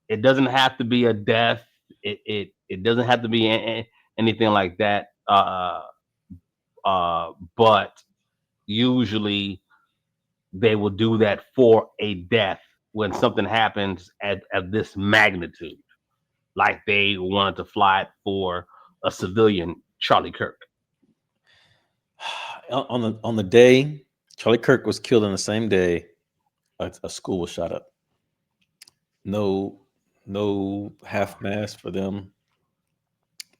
It doesn't have to be a death. It doesn't have to be anything like that. But usually they will do that for a death when something happens at this magnitude, like they wanted to fly it for a civilian, Charlie Kirk. On the day Charlie Kirk was killed, on the same day a school was shot up. No, no half mast for them.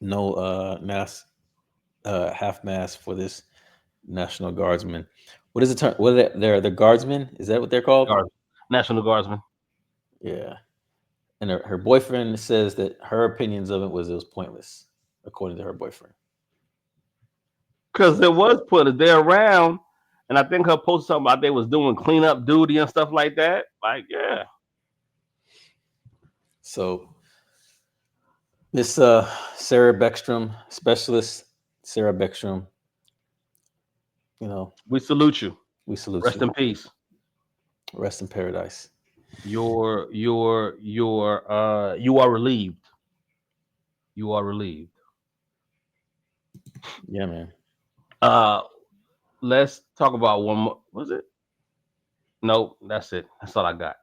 No mass half mast for this National Guardsman. What is the term? What are they? They're the Guardsmen. Is that what they're called? Guard, National Guardsman. Yeah. And her boyfriend says that her opinions of it was pointless, according to her boyfriend. Because it was put there around, and I think her post something about they was doing cleanup duty and stuff like that. Like, yeah. So Miss Sarah Beckstrom, specialist Sarah Beckstrom, you know, We salute you. we salute Rest you. in peace. Rest in paradise. You are relieved. You are relieved. Yeah, man. Uh, let's talk about one more. Was it? Nope, that's it. That's all I got.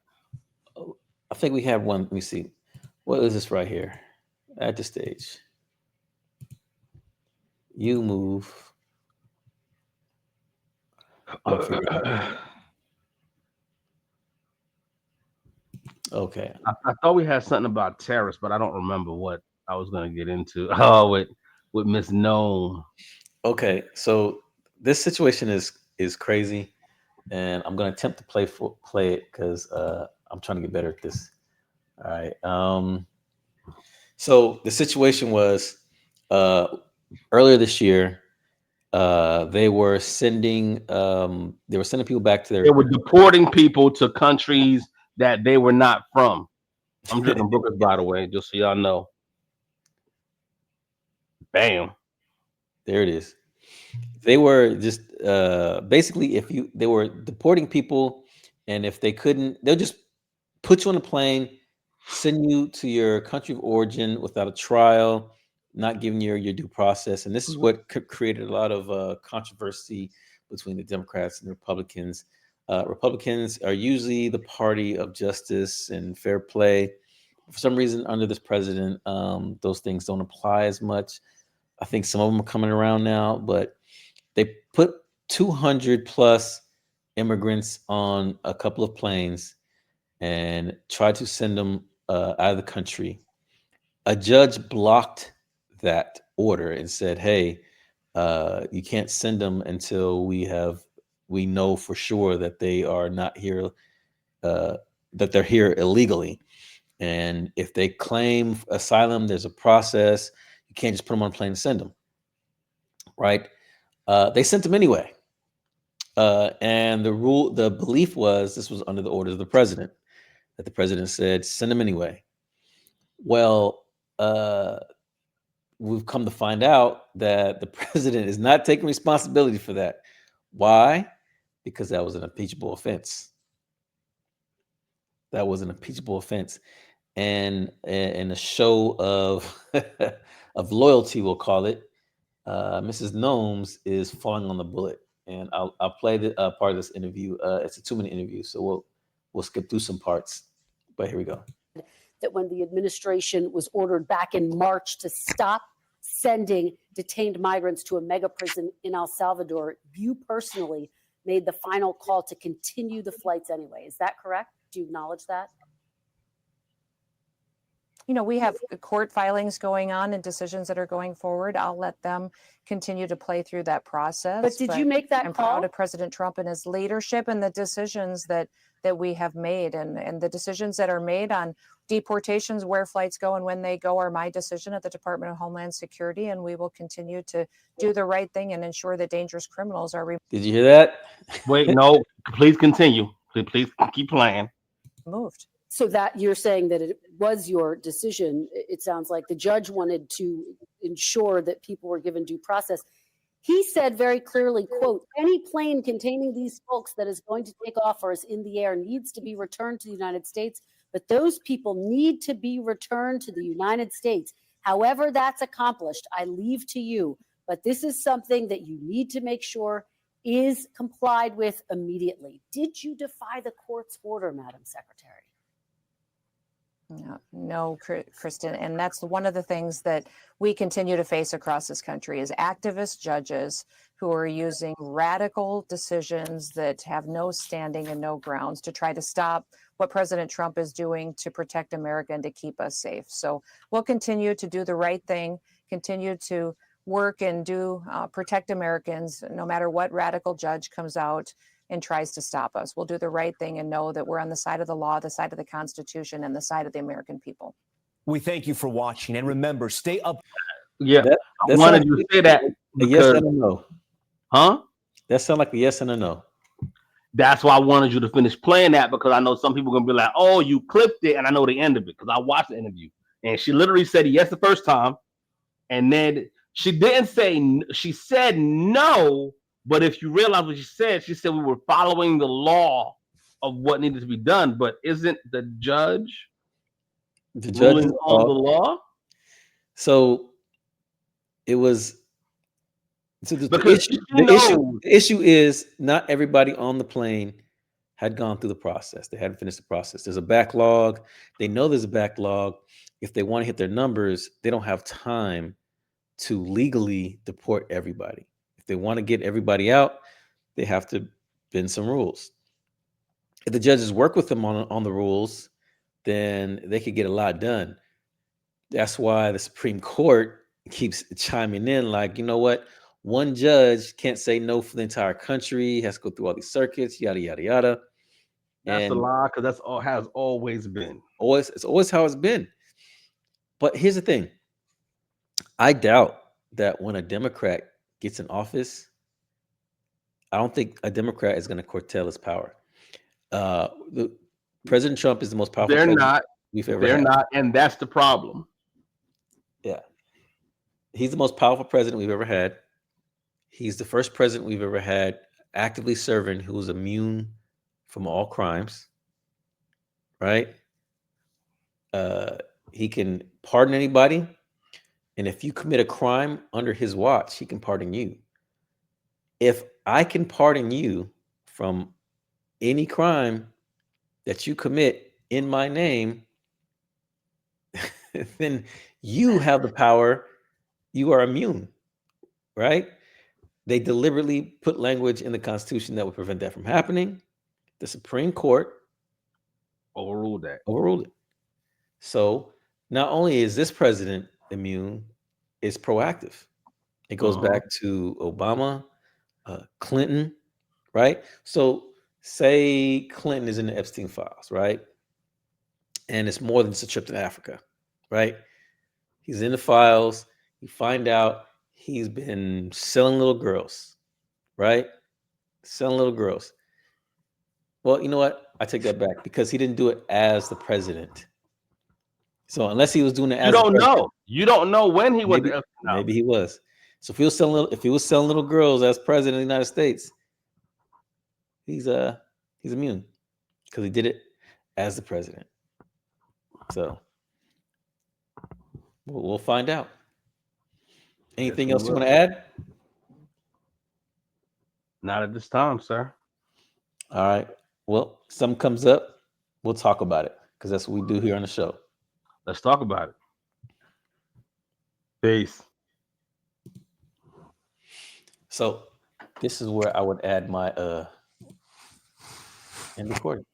Oh, I think we have one. Let me see. What is this right here? At the stage. You move. I'm figuring it out. Okay. I thought we had something about terrorists, but I don't remember what I was going to get into. Oh, with Miss Gnome. Okay. So this situation is crazy, and I'm gonna attempt to play it because I'm trying to get better at this. All right. So the situation was uh, earlier this year. They were sending people back to They their. were deporting people to countries that they were not from. I'm drinking Brooklyn, by the way, just so y'all know. Bam. There it is. They were just basically, if you they were deporting people, and if they couldn't, they'll just put you on a plane, send you to your country of origin without a trial, not giving you your due process. And this is what created a lot of controversy between the Democrats and the Republicans. Republicans are usually the party of justice and fair play. For some reason, under this president, those things don't apply as much. I think some of them are coming around now, but they put 200 plus immigrants on a couple of planes and tried to send them out of the country. A judge blocked that order and said, "Hey, You can't send them until we know for sure that they are not here, uh, that they're here illegally. And if they claim asylum, there's a process. You can't just put them on a plane and send them, right? They sent them anyway. And the belief was this was under the orders of the president, that the president said, send them anyway. Well, uh, we've come to find out that the president is not taking responsibility for that. Why? Because that was an impeachable offense. That was an impeachable offense. And in a show of of loyalty, we'll call it, Mrs. Gnomes is falling on the bullet. And I'll play the part of this interview. It's a 2-minute interview, so we'll skip through some parts. But here we go. That when the administration was ordered back in March to stop sending detained migrants to a mega prison in El Salvador, you personally made the final call to continue the flights anyway. Is that correct? Do you acknowledge that? We have court filings going on and decisions that are going forward. I'll let them continue to play through that process. But did you make that I'm call? proud of President Trump and his leadership and the decisions that we have made, and the decisions that are made on deportations, where flights go and when they go, are my decision at the Department of Homeland Security, and we will continue to do the right thing and ensure that dangerous criminals are Did you hear that? Wait, no, please continue. Please keep playing. removed. So that you're saying that it was your decision. It sounds like the judge wanted to ensure that people were given due process. He said very clearly, quote, any plane containing these folks that is going to take off or is in the air needs to be returned to the United States, but those people need to be returned to the United States. However that's accomplished, I leave to you, but this is something that you need to make sure is complied with immediately. Did you defy the court's order, Madam Secretary? No, Kristen, and that's one of the things that we continue to face across this country is activist judges who are using radical decisions that have no standing and no grounds to try to stop what President Trump is doing to protect America and to keep us safe. So we'll continue to do the right thing, continue to work and do protect Americans, no matter what radical judge comes out and tries to stop us. We'll do the right thing and know that we're on the side of the law, the side of the Constitution, and the side of the American people. We thank you for watching, and remember, stay up. Yeah, I wanted you to say that A yes and a no. Huh? That sounds like a yes and a no. That's why I wanted you to finish playing that, because I know some people are gonna be like, "Oh, you clipped it," and I know the end of it because I watched the interview, and she literally said yes the first time, and then she didn't say. She said no, but if you realize what she said we were following the law of what needed to be done. But isn't the judge ruling on the law? So it was. So the issue is not everybody on the plane had gone through the process. They hadn't finished the process. There's a backlog. They know there's a backlog. If they want to hit their numbers, they don't have time to legally deport everybody. If they want to get everybody out, they have to bend some rules. If the judges work with them on the rules, then they could get a lot done. That's why the Supreme Court keeps chiming in like, you know what? One judge can't say no for the entire country. He has to go through all these circuits, yada, yada, yada. That's a lie, because that's all has always been. It's always how it's been. But here's the thing. I doubt that when a Democrat gets in office, I don't think a Democrat is going to curtail his power. President Trump is the most powerful president we've ever had. They're not, and that's the problem. Yeah. He's the most powerful president we've ever had. He's the first president we've ever had actively serving who was immune from all crimes, right? He can pardon anybody. And if you commit a crime under his watch, he can pardon you. If I can pardon you from any crime that you commit in my name, then you have the power. You are immune, right? They deliberately put language in the Constitution that would prevent that from happening. The Supreme Court overruled it. So not only is this president immune, it's proactive. It goes back to Obama, Clinton, right? So say Clinton is in the Epstein files, right? And it's more than just a trip to Africa, right? He's in the files. You find out he's been selling little girls, right? Selling little girls. Well, you know what? I take that back because he didn't do it as the president. So unless he was doing it You as the don't president, know. You don't know when he went maybe to maybe he was. So if he was selling little girls as president of the United States, he's immune because he did it as the president. So we'll find out. Anything else you want to add? Not at this time, sir. All right. Well, something comes up, we'll talk about it because that's what we do here on the show. Let's talk about it. Peace. So this is where I would add my end recording.